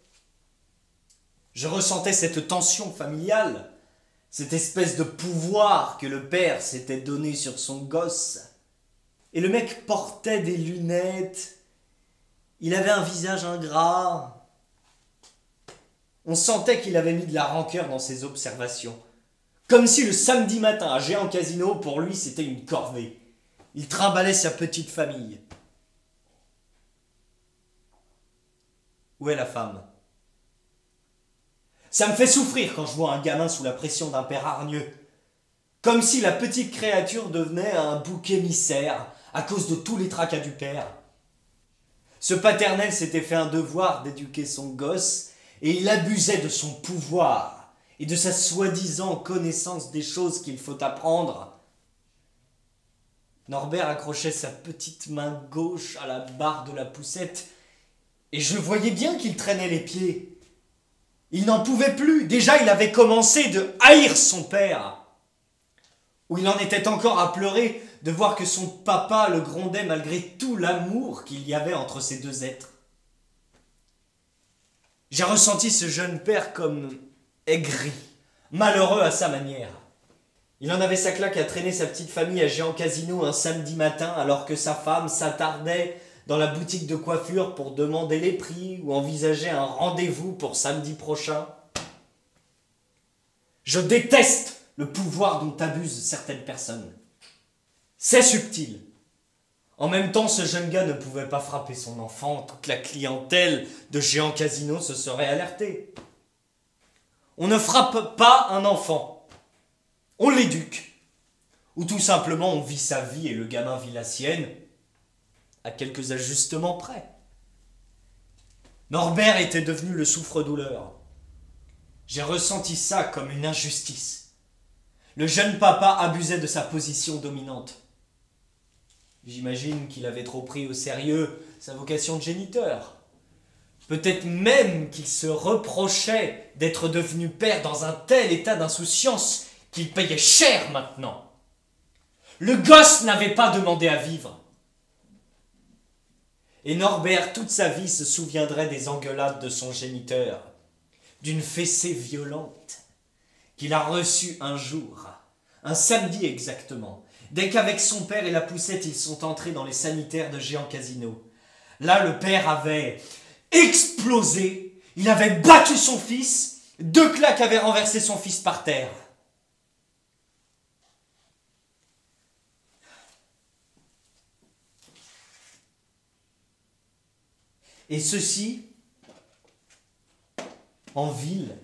Je ressentais cette tension familiale, cette espèce de pouvoir que le père s'était donné sur son gosse. Et le mec portait des lunettes. Il avait un visage ingrat. On sentait qu'il avait mis de la rancœur dans ses observations. Comme si le samedi matin à Géant Casino, pour lui, c'était une corvée. Il trimballait sa petite famille. Où est la femme ? Ça me fait souffrir quand je vois un gamin sous la pression d'un père hargneux. Comme si la petite créature devenait un bouc émissaire à cause de tous les tracas du père. Ce paternel s'était fait un devoir d'éduquer son gosse et il abusait de son pouvoir et de sa soi-disant connaissance des choses qu'il faut apprendre. Norbert accrochait sa petite main gauche à la barre de la poussette et je voyais bien qu'il traînait les pieds. Il n'en pouvait plus. Déjà, il avait commencé de haïr son père. Où il en était encore à pleurer de voir que son papa le grondait malgré tout l'amour qu'il y avait entre ces deux êtres. J'ai ressenti ce jeune père comme aigri, malheureux à sa manière. Il en avait sa claque à traîner sa petite famille à Géant Casino un samedi matin alors que sa femme s'attardait dans la boutique de coiffure pour demander les prix ou envisager un rendez-vous pour samedi prochain. Je déteste le pouvoir dont abusent certaines personnes. C'est subtil, En même temps, ce jeune gars ne pouvait pas frapper son enfant, toute la clientèle de Géant Casino se serait alertée. On ne frappe pas un enfant, on l'éduque. Ou tout simplement on vit sa vie et le gamin vit la sienne, à quelques ajustements près. Norbert était devenu le souffre-douleur. J'ai ressenti ça comme une injustice. Le jeune papa abusait de sa position dominante. J'imagine qu'il avait trop pris au sérieux sa vocation de géniteur. Peut-être même qu'il se reprochait d'être devenu père dans un tel état d'insouciance qu'il payait cher maintenant. Le gosse n'avait pas demandé à vivre. Et Norbert, toute sa vie, se souviendrait des engueulades de son géniteur, d'une fessée violente qu'il a reçue un jour, un samedi exactement, dès qu'avec son père et la poussette, ils sont entrés dans les sanitaires de Géant Casino. Là, le père avait explosé, il avait battu son fils, 2 claques avaient renversé son fils par terre. Et ceci, en ville,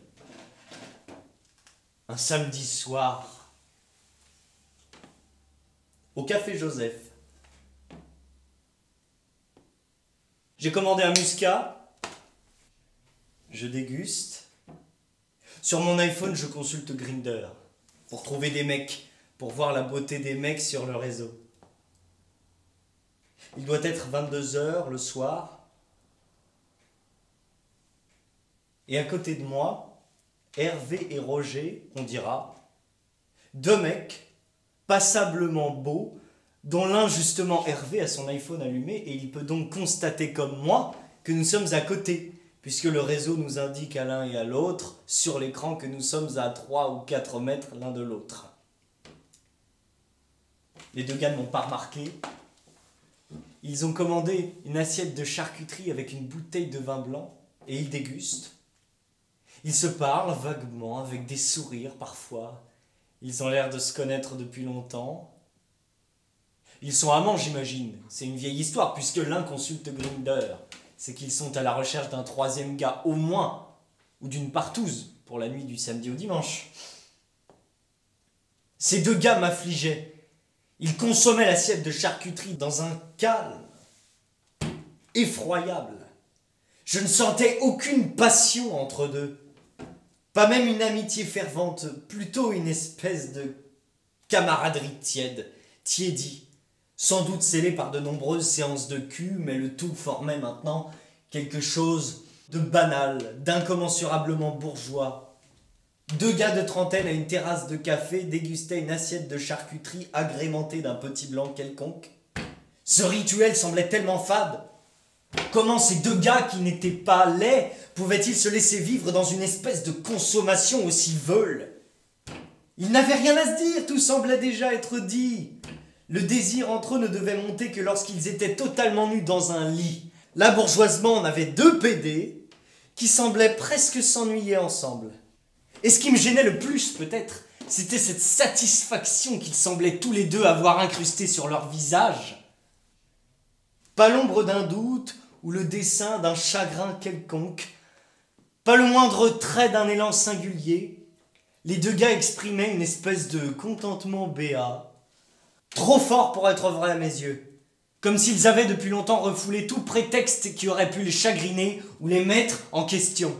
un samedi soir, au Café Joseph. J'ai commandé un muscat, je déguste. Sur mon iPhone, je consulte Grindr pour trouver des mecs, pour voir la beauté des mecs sur le réseau. Il doit être 22h le soir. Et à côté de moi, Hervé et Roger, on dira, 2 mecs passablement beaux, dont l'un justement Hervé a son iPhone allumé et il peut donc constater comme moi que nous sommes à côté, puisque le réseau nous indique à l'un et à l'autre sur l'écran que nous sommes à 3 ou 4 mètres l'un de l'autre. Les 2 gars ne m'ont pas remarqué. Ils ont commandé une assiette de charcuterie avec une bouteille de vin blanc et ils dégustent. Ils se parlent vaguement, avec des sourires parfois. Ils ont l'air de se connaître depuis longtemps. Ils sont amants, j'imagine. C'est une vieille histoire, puisque l'un consulte Grindr. C'est qu'ils sont à la recherche d'un 3e gars, au moins, ou d'une partouze, pour la nuit du samedi au dimanche. Ces 2 gars m'affligeaient. Ils consommaient l'assiette de charcuterie dans un calme effroyable. Je ne sentais aucune passion entre eux. Pas même une amitié fervente, plutôt une espèce de camaraderie tiédie, sans doute scellée par de nombreuses séances de cul, mais le tout formait maintenant quelque chose de banal, d'incommensurablement bourgeois. 2 gars de trentaine à une terrasse de café dégustaient une assiette de charcuterie agrémentée d'un petit blanc quelconque. Ce rituel semblait tellement fade. Comment ces 2 gars qui n'étaient pas laids pouvaient-ils se laisser vivre dans une espèce de consommation aussi veule? Ils n'avaient rien à se dire, tout semblait déjà être dit. Le désir entre eux ne devait monter que lorsqu'ils étaient totalement nus dans un lit. Là, bourgeoisement, on avait 2 PD qui semblaient presque s'ennuyer ensemble. Et ce qui me gênait le plus, peut-être, c'était cette satisfaction qu'ils semblaient tous les 2 avoir incrustée sur leur visage. Pas l'ombre d'un doute ou le dessin d'un chagrin quelconque, pas le moindre trait d'un élan singulier. Les 2 gars exprimaient une espèce de contentement béat, trop fort pour être vrai à mes yeux, comme s'ils avaient depuis longtemps refoulé tout prétexte qui aurait pu les chagriner ou les mettre en question.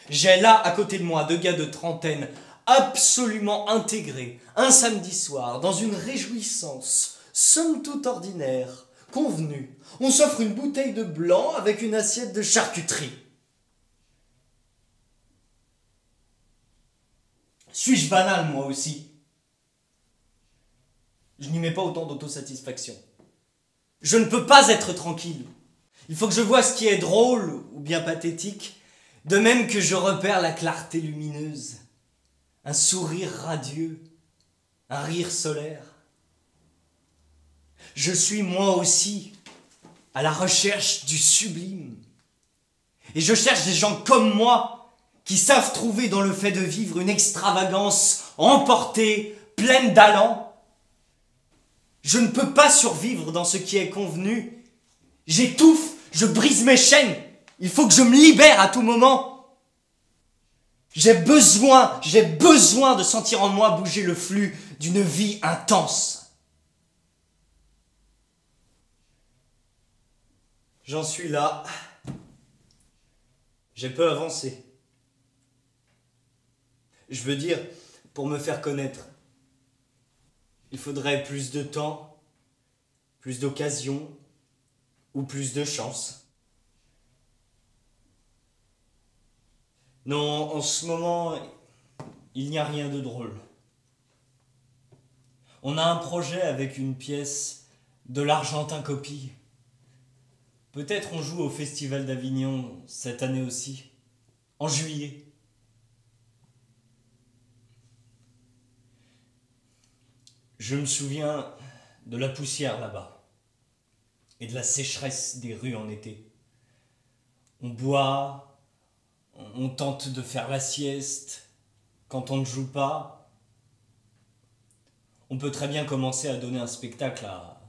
J'ai là, à côté de moi, 2 gars de trentaine, absolument intégrés, un samedi soir, dans une réjouissance, somme toute ordinaire, convenue. On s'offre une bouteille de blanc avec une assiette de charcuterie. Suis-je banal, moi aussi? Je n'y mets pas autant d'autosatisfaction. Je ne peux pas être tranquille. Il faut que je vois ce qui est drôle ou bien pathétique, de même que je repère la clarté lumineuse, un sourire radieux, un rire solaire. Je suis moi aussi à la recherche du sublime. Et je cherche des gens comme moi qui savent trouver dans le fait de vivre une extravagance emportée, pleine d'allant. Je ne peux pas survivre dans ce qui est convenu. J'étouffe, je brise mes chaînes. Il faut que je me libère à tout moment. J'ai besoin de sentir en moi bouger le flux d'une vie intense. J'en suis là. J'ai peu avancé. Je veux dire, pour me faire connaître, il faudrait plus de temps, plus d'occasions ou plus de chance. Non, en ce moment, il n'y a rien de drôle. On a un projet avec une pièce de l'Argentin copie. Peut-être on joue au Festival d'Avignon cette année aussi, en juillet. Je me souviens de la poussière là-bas et de la sécheresse des rues en été. On boit, on tente de faire la sieste. Quand on ne joue pas, on peut très bien commencer à donner un spectacle à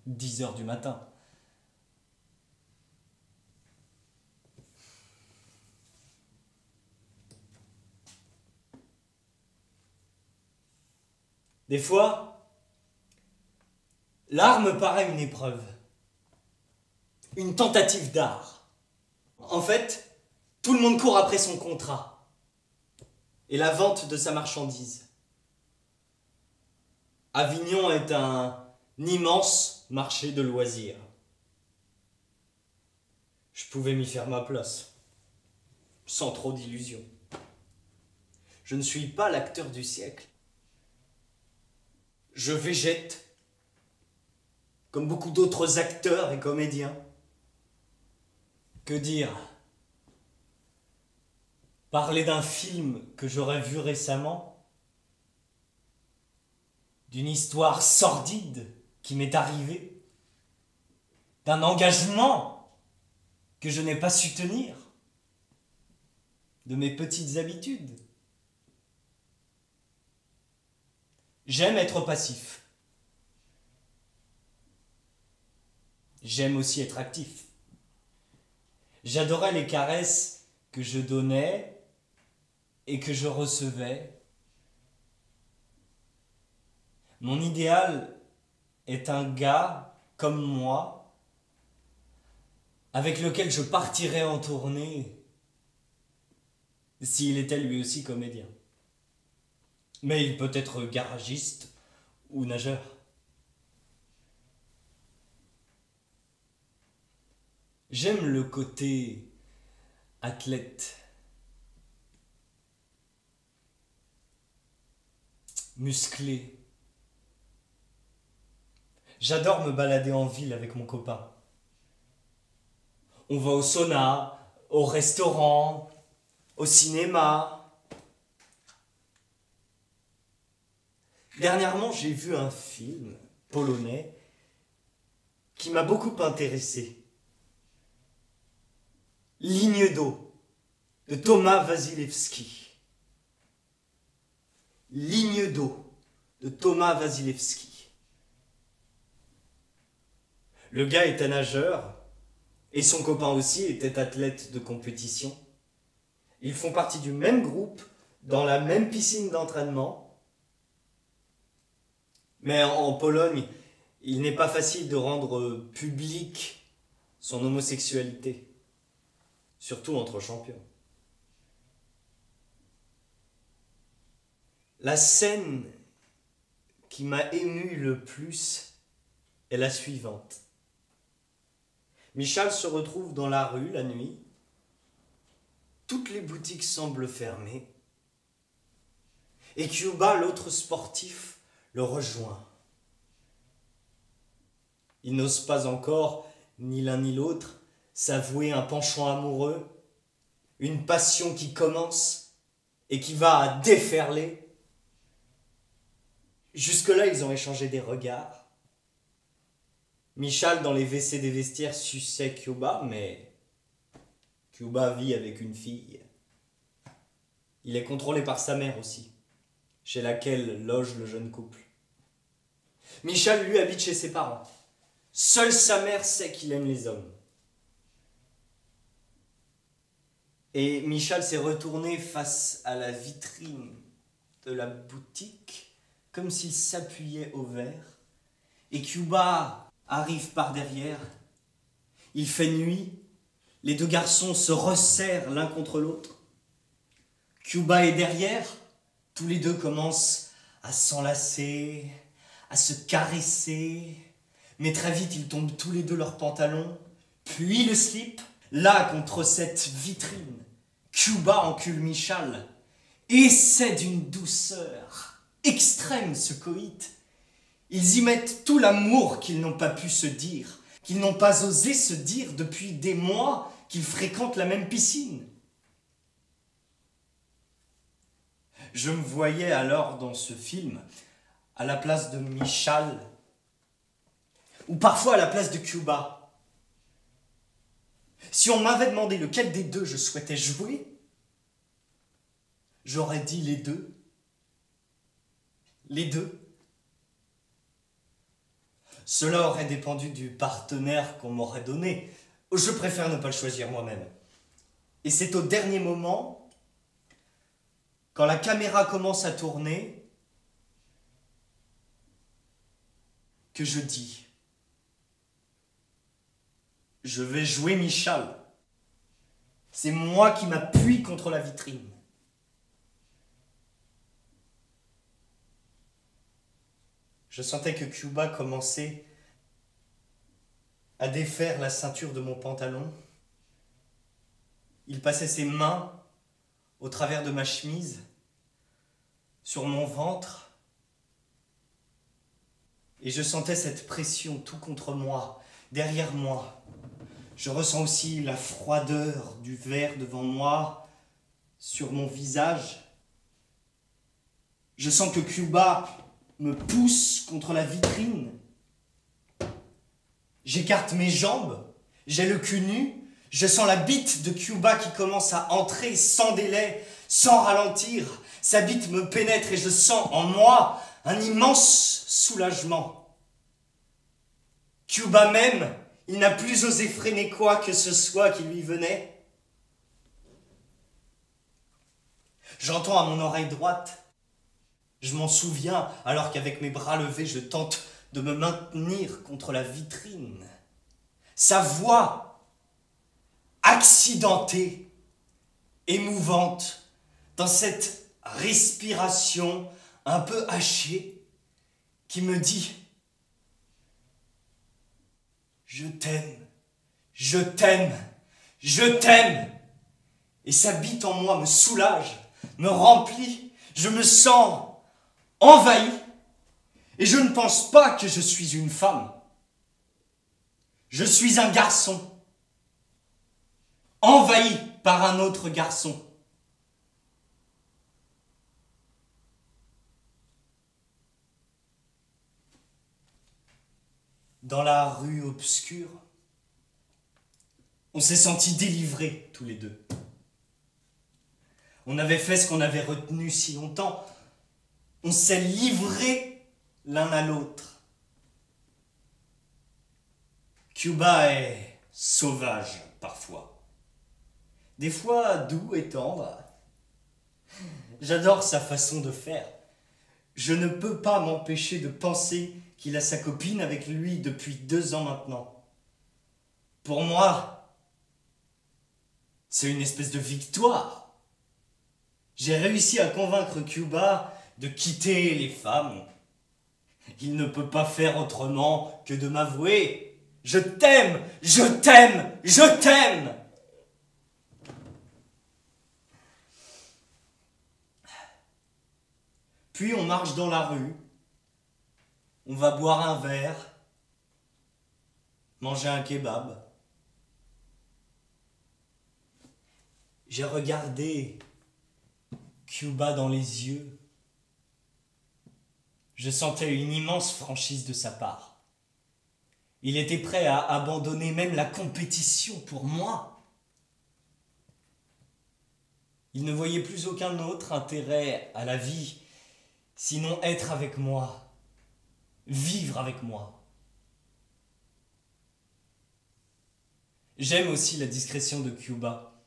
10 h du matin. Des fois, l'art me paraît une épreuve, une tentative d'art. En fait, tout le monde court après son contrat et la vente de sa marchandise. Avignon est un immense marché de loisirs. Je pouvais m'y faire ma place, sans trop d'illusions. Je ne suis pas l'acteur du siècle. Je végète, comme beaucoup d'autres acteurs et comédiens. Que dire? Parler d'un film que j'aurais vu récemment? D'une histoire sordide qui m'est arrivée? D'un engagement que je n'ai pas su tenir? De mes petites habitudes? J'aime être passif. J'aime aussi être actif. J'adorais les caresses que je donnais et que je recevais. Mon idéal est un gars comme moi, avec lequel je partirais en tournée s'il était lui aussi comédien. Mais il peut être garagiste ou nageur. J'aime le côté athlète, musclé. J'adore me balader en ville avec mon copain. On va au sauna, au restaurant, au cinéma. Dernièrement, j'ai vu un film polonais qui m'a beaucoup intéressé. Ligne d'eau de Thomas Wasilewski. Ligne d'eau de Thomas Wasilewski. Le gars était nageur et son copain aussi était athlète de compétition. Ils font partie du même groupe, dans la même piscine d'entraînement. Mais en Pologne, il n'est pas facile de rendre public son homosexualité, surtout entre champions. La scène qui m'a ému le plus est la suivante. Michal se retrouve dans la rue la nuit. Toutes les boutiques semblent fermées. Et Cuba, l'autre sportif, le rejoint. Ils n'osent pas encore, ni l'un ni l'autre, s'avouer un penchant amoureux, une passion qui commence et qui va déferler. Jusque-là, ils ont échangé des regards. Michal, dans les WC des vestiaires, suçait Cuba, mais Cuba vit avec une fille. Il est contrôlé par sa mère aussi, chez laquelle loge le jeune couple. Michal, lui, habite chez ses parents. Seule sa mère sait qu'il aime les hommes. Et Michal s'est retourné face à la vitrine de la boutique, comme s'il s'appuyait au verre. Et Cuba arrive par derrière. Il fait nuit. Les deux garçons se resserrent l'un contre l'autre. Cuba est derrière. Tous les deux commencent à s'enlacer, à se caresser. Mais très vite, ils tombent tous les deux leurs pantalons, puis le slip. Là, contre cette vitrine, Cuba encule Michal. Et c'est d'une douceur extrême ce coït. Ils y mettent tout l'amour qu'ils n'ont pas pu se dire, qu'ils n'ont pas osé se dire depuis des mois qu'ils fréquentent la même piscine. Je me voyais alors dans ce film à la place de Michal, ou parfois à la place de Cuba. Si on m'avait demandé lequel des deux je souhaitais jouer, j'aurais dit les deux. Les deux. Cela aurait dépendu du partenaire qu'on m'aurait donné. Je préfère ne pas le choisir moi-même. Et c'est au dernier moment, quand la caméra commence à tourner, que je dis: je vais jouer Michal. C'est moi qui m'appuie contre la vitrine. Je sentais que Cuba commençait à défaire la ceinture de mon pantalon. Il passait ses mains au travers de ma chemise, sur mon ventre, et je sentais cette pression tout contre moi, derrière moi. Je ressens aussi la froideur du verre devant moi, sur mon visage. Je sens que Cuba me pousse contre la vitrine. J'écarte mes jambes, j'ai le cul nu, je sens la bite de Cuba qui commence à entrer sans délai, sans ralentir. Sa bite me pénètre et je sens en moi un immense soulagement. Cuba même, il n'a plus osé freiner quoi que ce soit qui lui venait. J'entends à mon oreille droite. Je m'en souviens alors qu'avec mes bras levés, je tente de me maintenir contre la vitrine. Sa voix, accidentée, émouvante, dans cette respiration un peu hachée, qui me dit: je t'aime, je t'aime, je t'aime. Et sa bite en moi me soulage, me remplit, je me sens envahi, et je ne pense pas que je suis une femme. Je suis un garçon, envahi par un autre garçon. Dans la rue obscure, on s'est sentis délivrés tous les deux. On avait fait ce qu'on avait retenu si longtemps. On s'est livrés l'un à l'autre. Cuba est sauvage parfois. Des fois doux et tendre. J'adore sa façon de faire. Je ne peux pas m'empêcher de penser qu'il a sa copine avec lui depuis 2 ans maintenant. Pour moi, c'est une espèce de victoire. J'ai réussi à convaincre Cuba de quitter les femmes. Il ne peut pas faire autrement que de m'avouer: je t'aime, je t'aime, je t'aime. Puis on marche dans la rue, on va boire un verre, manger un kebab. J'ai regardé Cuba dans les yeux. Je sentais une immense franchise de sa part. Il était prêt à abandonner même la compétition pour moi. Il ne voyait plus aucun autre intérêt à la vie, sinon être avec moi. vivre avec moi. J'aime aussi la discrétion de Cuba.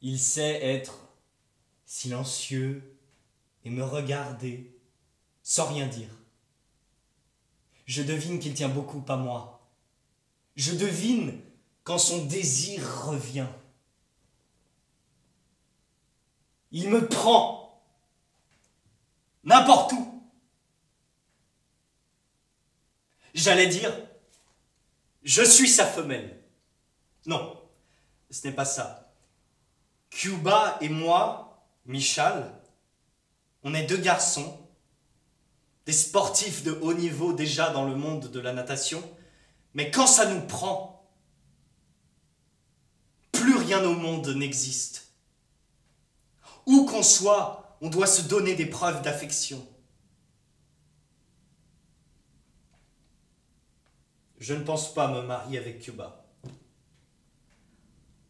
Il sait être silencieux et me regarder sans rien dire. Je devine qu'il tient beaucoup à moi. Je devine quand son désir revient. Il me prend n'importe où. J'allais dire, je suis sa femelle. Non, ce n'est pas ça. Cuba et moi, Michal, on est deux garçons, des sportifs de haut niveau déjà dans le monde de la natation, mais quand ça nous prend, plus rien au monde n'existe. Où qu'on soit, on doit se donner des preuves d'affection. Je ne pense pas me marier avec Cuba.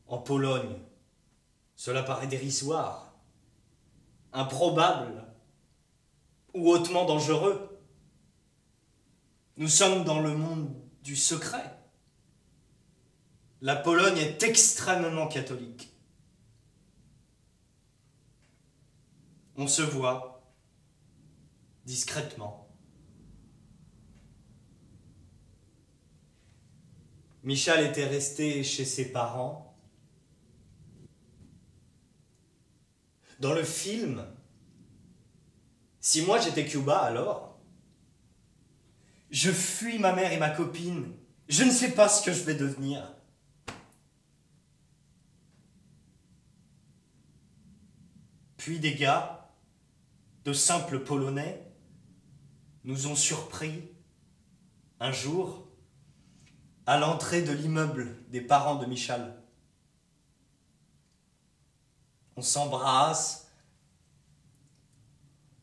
En Pologne, cela paraît dérisoire, improbable ou hautement dangereux. Nous sommes dans le monde du secret. La Pologne est extrêmement catholique. On se voit discrètement. Michal était resté chez ses parents. Dans le film, si moi j'étais Cuba alors, je fuis ma mère et ma copine. Je ne sais pas ce que je vais devenir. Puis des gars, de simples Polonais, nous ont surpris un jour à l'entrée de l'immeuble des parents de Michal. On s'embrasse,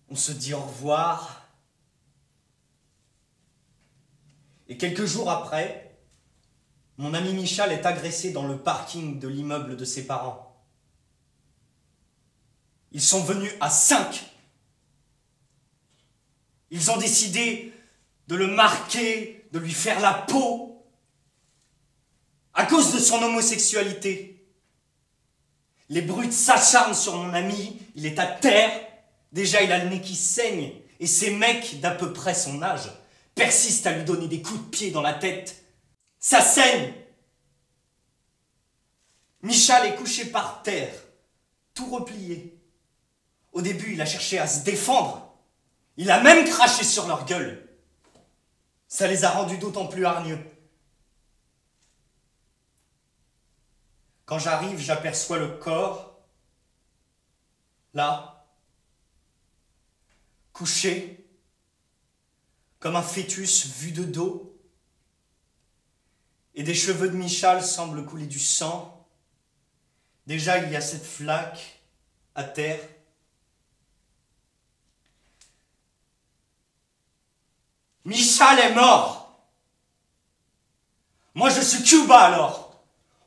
on se dit au revoir, et quelques jours après, mon ami Michal est agressé dans le parking de l'immeuble de ses parents. Ils sont venus à 5. Ils ont décidé de le marquer, de lui faire la peau, à cause de son homosexualité. Les brutes s'acharnent sur mon ami, il est à terre. Déjà, il a le nez qui saigne, et ces mecs d'à peu près son âge persistent à lui donner des coups de pied dans la tête. Ça saigne. Michal est couché par terre, tout replié. Au début, il a cherché à se défendre. Il a même craché sur leur gueule. Ça les a rendus d'autant plus hargneux. Quand j'arrive, j'aperçois le corps, là, couché, comme un fœtus vu de dos, et des cheveux de Michal semblent couler du sang. Déjà, il y a cette flaque à terre. Michal est mort. Moi, je suis Cuba alors.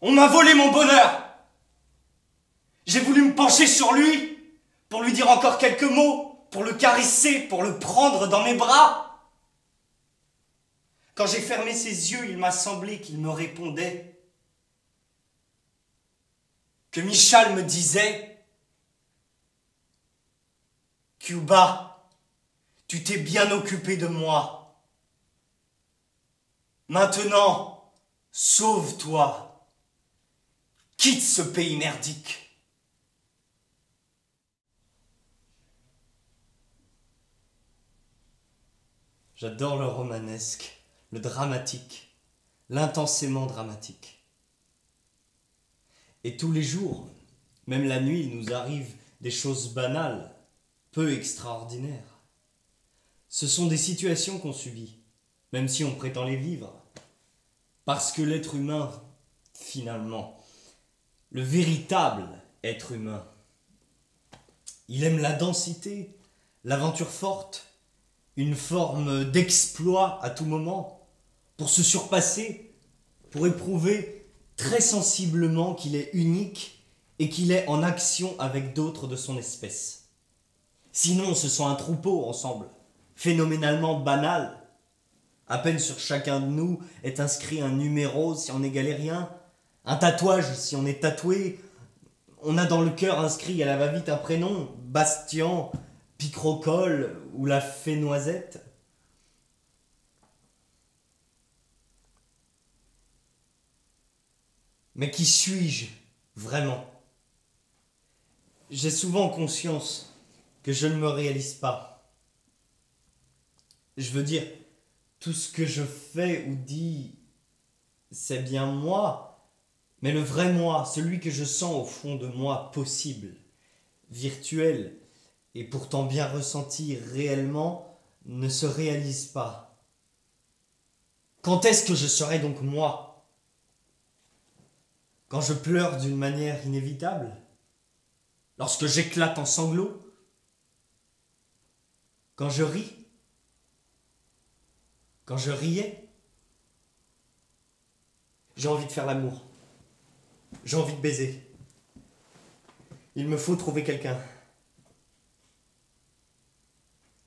On m'a volé mon bonheur. J'ai voulu me pencher sur lui pour lui dire encore quelques mots, pour le caresser, pour le prendre dans mes bras. Quand j'ai fermé ses yeux, il m'a semblé qu'il me répondait. Que Michal me disait « Cuba, tu t'es bien occupé de moi. Maintenant, sauve-toi. Quitte ce pays merdique. » J'adore le romanesque, le dramatique, l'intensément dramatique. Et tous les jours, même la nuit, il nous arrive des choses banales, peu extraordinaires. Ce sont des situations qu'on subit, même si on prétend les vivre. Parce que l'être humain, finalement, le véritable être humain, il aime la densité, l'aventure forte, une forme d'exploit à tout moment, pour se surpasser, pour éprouver très sensiblement qu'il est unique et qu'il est en action avec d'autres de son espèce. Sinon, on se sent un troupeau ensemble, phénoménalement banal. À peine sur chacun de nous est inscrit un numéro si on est galérien, un tatouage si on est tatoué. On a dans le cœur inscrit à la va-vite un prénom, Bastien, Picrocole ou la fée Noisette. Mais qui suis-je vraiment? J'ai souvent conscience que je ne me réalise pas. Je veux dire, tout ce que je fais ou dis, c'est bien moi, mais le vrai moi, celui que je sens au fond de moi possible, virtuel, et pourtant bien ressenti réellement, ne se réalise pas. Quand est-ce que je serai donc moi? Quand je pleure d'une manière inévitable? Lorsque j'éclate en sanglots? Quand je ris? Quand je riais? J'ai envie de faire l'amour. J'ai envie de baiser. Il me faut trouver quelqu'un.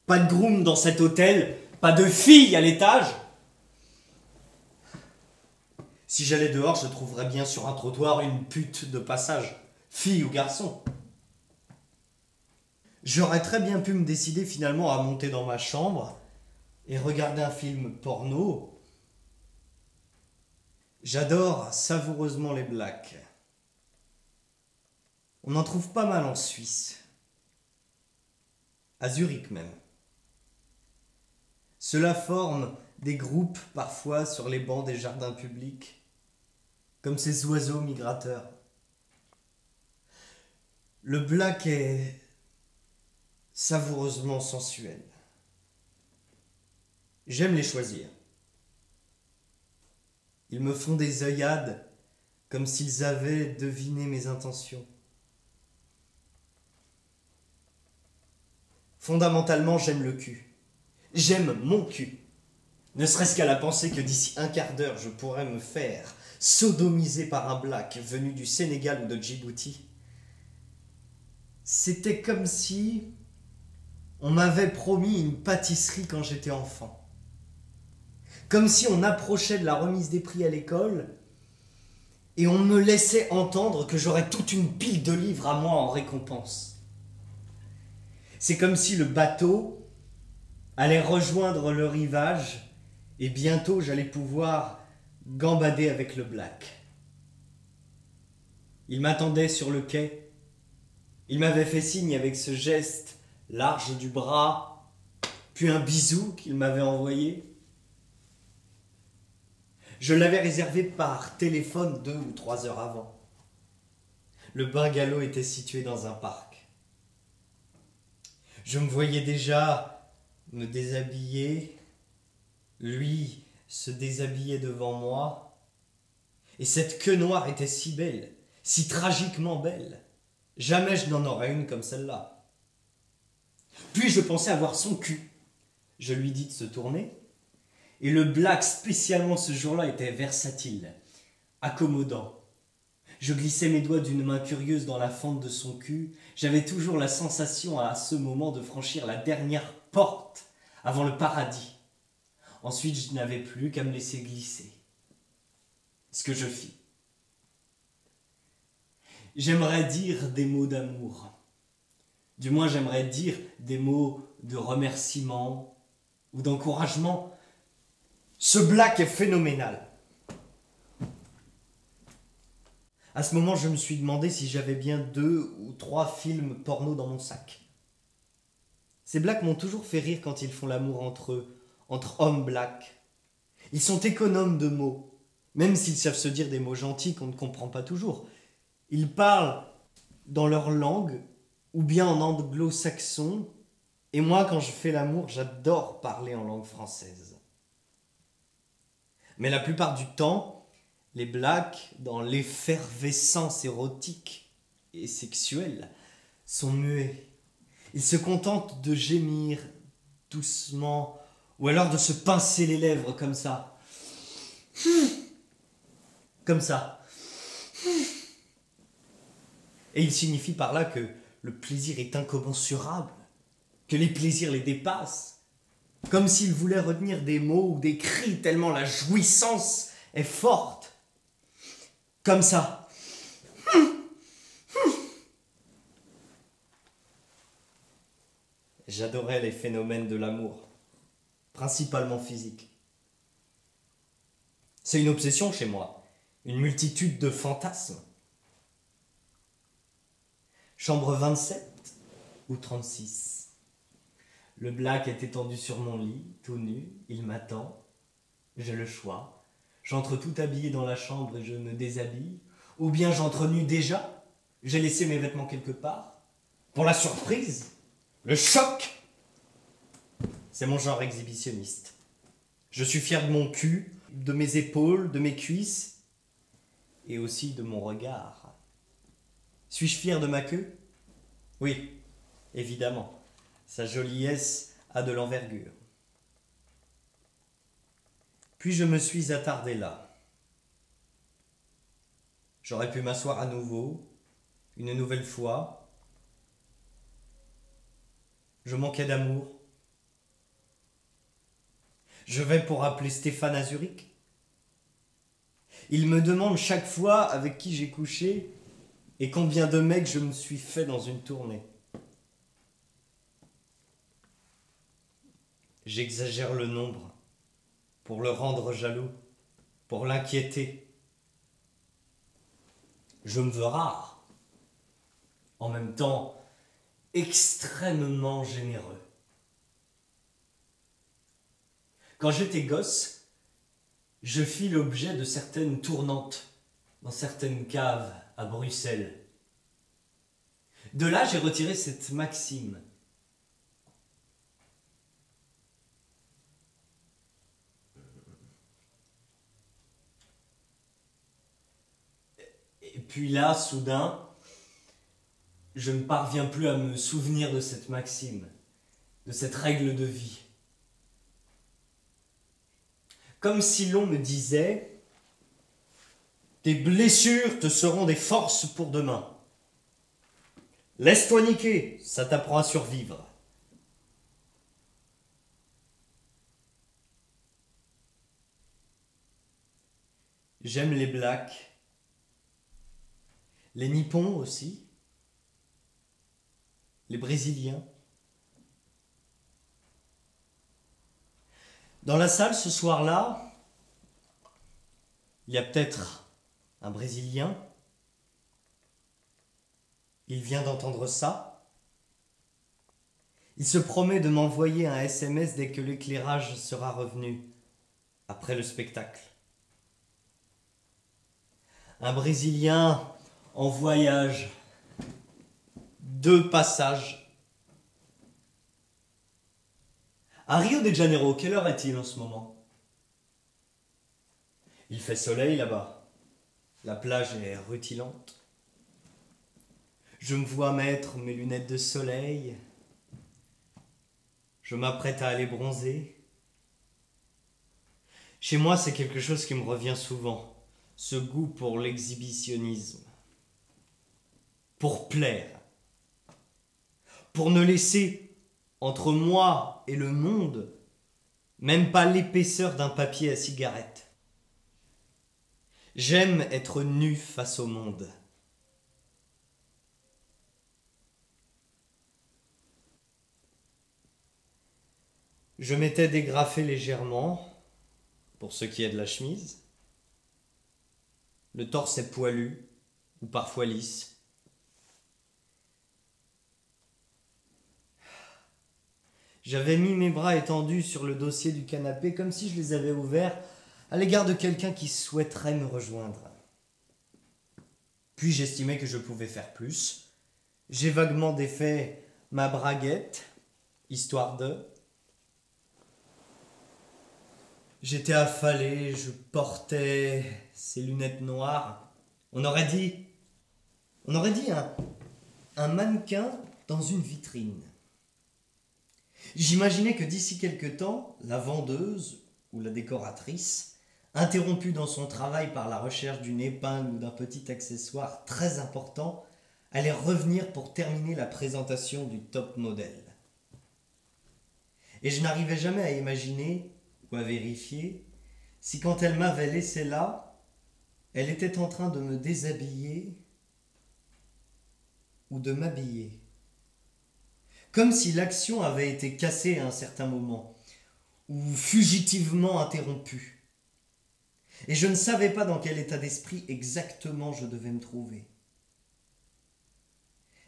Pas de groom dans cet hôtel, pas de fille à l'étage. Si j'allais dehors, je trouverais bien sur un trottoir une pute de passage, fille ou garçon. J'aurais très bien pu me décider finalement à monter dans ma chambre et regarder un film porno. J'adore savoureusement les blacks. On en trouve pas mal en Suisse. À Zurich même. Cela forme des groupes parfois sur les bancs des jardins publics, comme ces oiseaux migrateurs. Le black est savoureusement sensuel. J'aime les choisir. Ils me font des œillades comme s'ils avaient deviné mes intentions. Fondamentalement, j'aime le cul. J'aime mon cul. Ne serait-ce qu'à la pensée que d'ici un quart d'heure, je pourrais me faire sodomiser par un black venu du Sénégal ou de Djibouti. C'était comme si on m'avait promis une pâtisserie quand j'étais enfant. Comme si on approchait de la remise des prix à l'école et on me laissait entendre que j'aurais toute une pile de livres à moi en récompense. C'est comme si le bateau allait rejoindre le rivage et bientôt j'allais pouvoir gambader avec le black. Il m'attendait sur le quai. Il m'avait fait signe avec ce geste large du bras, puis un bisou qu'il m'avait envoyé. Je l'avais réservé par téléphone 2 ou 3 heures avant. Le bungalow était situé dans un parc. Je me voyais déjà me déshabiller, lui se déshabillait devant moi, et cette queue noire était si belle, si tragiquement belle. Jamais je n'en aurais une comme celle-là. Puis je pensais avoir son cul. Je lui dis de se tourner, et le black spécialement ce jour-là était versatile, accommodant. Je glissais mes doigts d'une main curieuse dans la fente de son cul. J'avais toujours la sensation à ce moment de franchir la dernière porte avant le paradis. Ensuite, je n'avais plus qu'à me laisser glisser. Ce que je fis. J'aimerais dire des mots d'amour. Du moins, j'aimerais dire des mots de remerciement ou d'encouragement. Ce black est phénoménal. À ce moment, je me suis demandé si j'avais bien 2 ou 3 films porno dans mon sac. Ces blacks m'ont toujours fait rire quand ils font l'amour entre eux, entre hommes blacks. Ils sont économes de mots, même s'ils savent se dire des mots gentils qu'on ne comprend pas toujours. Ils parlent dans leur langue, ou bien en anglo-saxon, et moi, quand je fais l'amour, j'adore parler en langue française. Mais la plupart du temps, les blacks, dans l'effervescence érotique et sexuelle, sont muets. Ils se contentent de gémir doucement, ou alors de se pincer les lèvres comme ça. Comme ça. Et il signifie par là que le plaisir est incommensurable, que les plaisirs les dépassent, comme s'il voulait retenir des mots ou des cris tellement la jouissance est forte. Comme ça. J'adorais les phénomènes de l'amour, principalement physique. C'est une obsession chez moi, une multitude de fantasmes. Chambre 27 ou 36. Le black est étendu sur mon lit, tout nu, il m'attend. J'ai le choix. J'entre tout habillé dans la chambre et je me déshabille. Ou bien j'entre nu déjà. J'ai laissé mes vêtements quelque part. Pour la surprise, le choc. C'est mon genre exhibitionniste. Je suis fier de mon cul, de mes épaules, de mes cuisses et aussi de mon regard. Suis-je fier de ma queue? Oui, évidemment. Sa joliesse a de l'envergure. Puis je me suis attardé là. J'aurais pu m'asseoir à nouveau, une nouvelle fois. Je manquais d'amour. Je vais pour appeler Stéphane à Zurich. Il me demande chaque fois avec qui j'ai couché et combien de mecs je me suis fait dans une tournée. J'exagère le nombre pour le rendre jaloux, pour l'inquiéter. Je me veux rare, en même temps extrêmement généreux. Quand j'étais gosse, je fis l'objet de certaines tournantes dans certaines caves à Bruxelles. De là, j'ai retiré cette maxime. Et puis là, soudain, je ne parviens plus à me souvenir de cette maxime, de cette règle de vie. Comme si l'on me disait « Tes blessures te seront des forces pour demain. Laisse-toi niquer, ça t'apprend à survivre. » J'aime les blacks, les nippons aussi, les brésiliens. Dans la salle ce soir-là, il y a peut-être un Brésilien. Il vient d'entendre ça. Il se promet de m'envoyer un SMS dès que l'éclairage sera revenu, après le spectacle. Un Brésilien en voyage, 2 passages. À Rio de Janeiro, quelle heure est-il en ce moment? Il fait soleil là-bas. La plage est rutilante. Je me vois mettre mes lunettes de soleil. Je m'apprête à aller bronzer. Chez moi, c'est quelque chose qui me revient souvent. Ce goût pour l'exhibitionnisme. Pour plaire. Pour ne laisser entre moi et le monde, même pas l'épaisseur d'un papier à cigarette. J'aime être nu face au monde. Je m'étais dégrafé légèrement, pour ce qui est de la chemise. Le torse est poilu, ou parfois lisse. J'avais mis mes bras étendus sur le dossier du canapé comme si je les avais ouverts à l'égard de quelqu'un qui souhaiterait me rejoindre. Puis j'estimais que je pouvais faire plus. J'ai vaguement défait ma braguette, histoire de... J'étais affalé, je portais ces lunettes noires. On aurait dit un mannequin dans une vitrine. J'imaginais que d'ici quelque temps, la vendeuse ou la décoratrice, interrompue dans son travail par la recherche d'une épingle ou d'un petit accessoire très important, allait revenir pour terminer la présentation du top modèle. Et je n'arrivais jamais à imaginer ou à vérifier si quand elle m'avait laissé là, elle était en train de me déshabiller ou de m'habiller. Comme si l'action avait été cassée à un certain moment, ou fugitivement interrompue. Et je ne savais pas dans quel état d'esprit exactement je devais me trouver.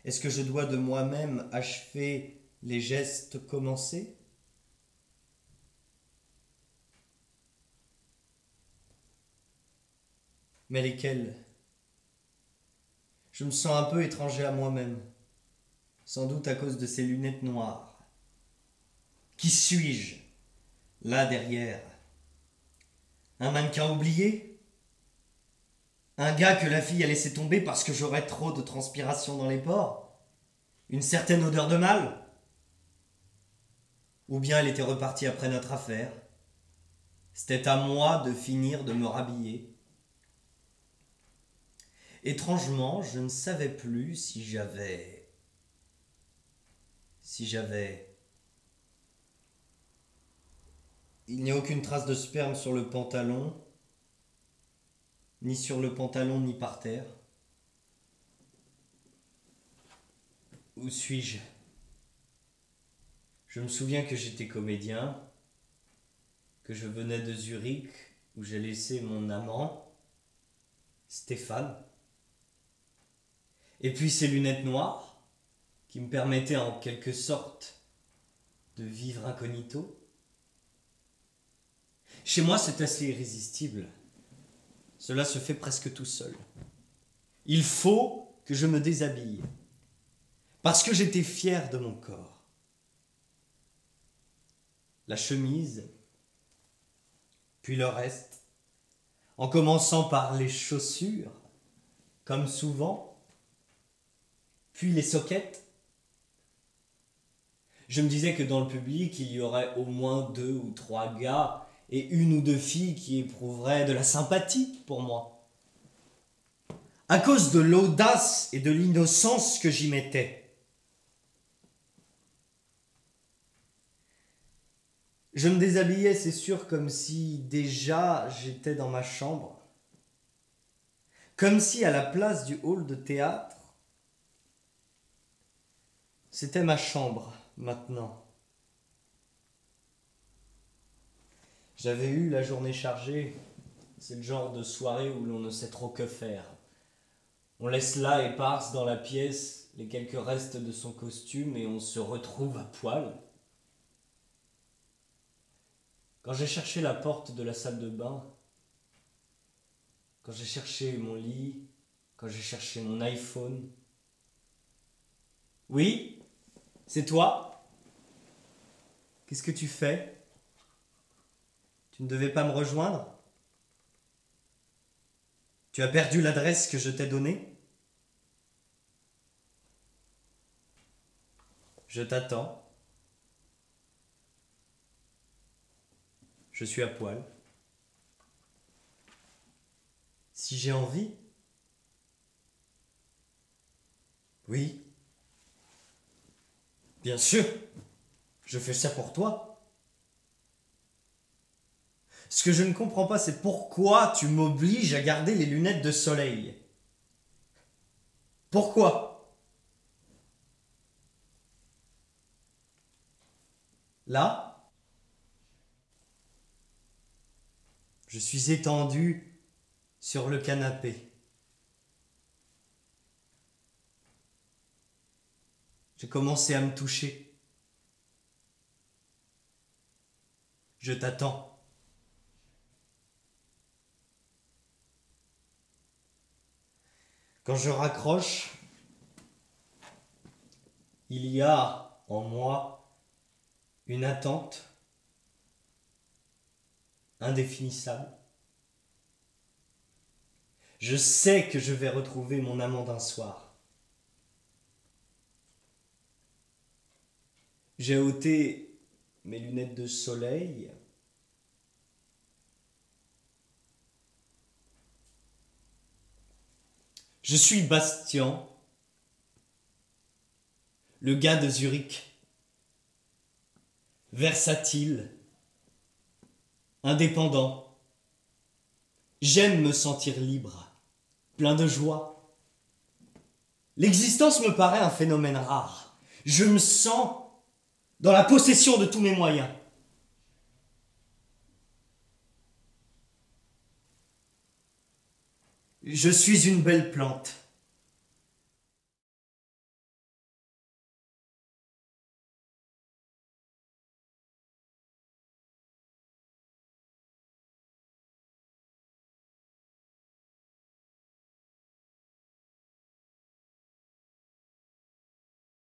Est-ce que je dois de moi-même achever les gestes commencés ? Mais lesquels ? Je me sens un peu étranger à moi-même, sans doute à cause de ces lunettes noires. Qui suis-je, là derrière ? Un mannequin oublié ? Un gars que la fille a laissé tomber parce que j'aurais trop de transpiration dans les pores ? Une certaine odeur de mal ? Ou bien elle était repartie après notre affaire ? C'était à moi de finir de me rhabiller. Étrangement, je ne savais plus si j'avais... Il n'y a aucune trace de sperme sur le pantalon, ni sur le pantalon, ni par terre. Où suis-je ? Je me souviens que j'étais comédien, que je venais de Zurich, où j'ai laissé mon amant, Stéphane. Et puis ces lunettes noires, qui me permettaient en quelque sorte de vivre incognito. Chez moi, c'est assez irrésistible. Cela se fait presque tout seul. Il faut que je me déshabille, parce que j'étais fier de mon corps. La chemise, puis le reste, en commençant par les chaussures, comme souvent, puis les soquettes. Je me disais que dans le public, il y aurait au moins 2 ou 3 gars et 1 ou 2 filles qui éprouveraient de la sympathie pour moi. À cause de l'audace et de l'innocence que j'y mettais. Je me déshabillais, c'est sûr, comme si déjà j'étais dans ma chambre. Comme si à la place du hall de théâtre, c'était ma chambre maintenant. J'avais eu la journée chargée. C'est le genre de soirée où l'on ne sait trop que faire. On laisse là éparses dans la pièce les quelques restes de son costume et on se retrouve à poil. Quand j'ai cherché la porte de la salle de bain, quand j'ai cherché mon lit, quand j'ai cherché mon iPhone. Oui, c'est toi ? Qu'est-ce que tu fais ? Tu ne devais pas me rejoindre ? Tu as perdu l'adresse que je t'ai donnée ? Je t'attends. Je suis à poil. Si j'ai envie ? Oui. Bien sûr, je fais ça pour toi. Ce que je ne comprends pas, c'est pourquoi tu m'obliges à garder les lunettes de soleil. Pourquoi ? Là, je suis étendu sur le canapé. J'ai commencé à me toucher. Je t'attends. Quand je raccroche, il y a en moi une attente indéfinissable. Je sais que je vais retrouver mon amant d'un soir. J'ai ôté mes lunettes de soleil. Je suis Bastien, le gars de Zurich. versatile, indépendant. J'aime me sentir libre, plein de joie. L'existence me paraît un phénomène rare. Je me sens dans la possession de tous mes moyens. Je suis une belle plante.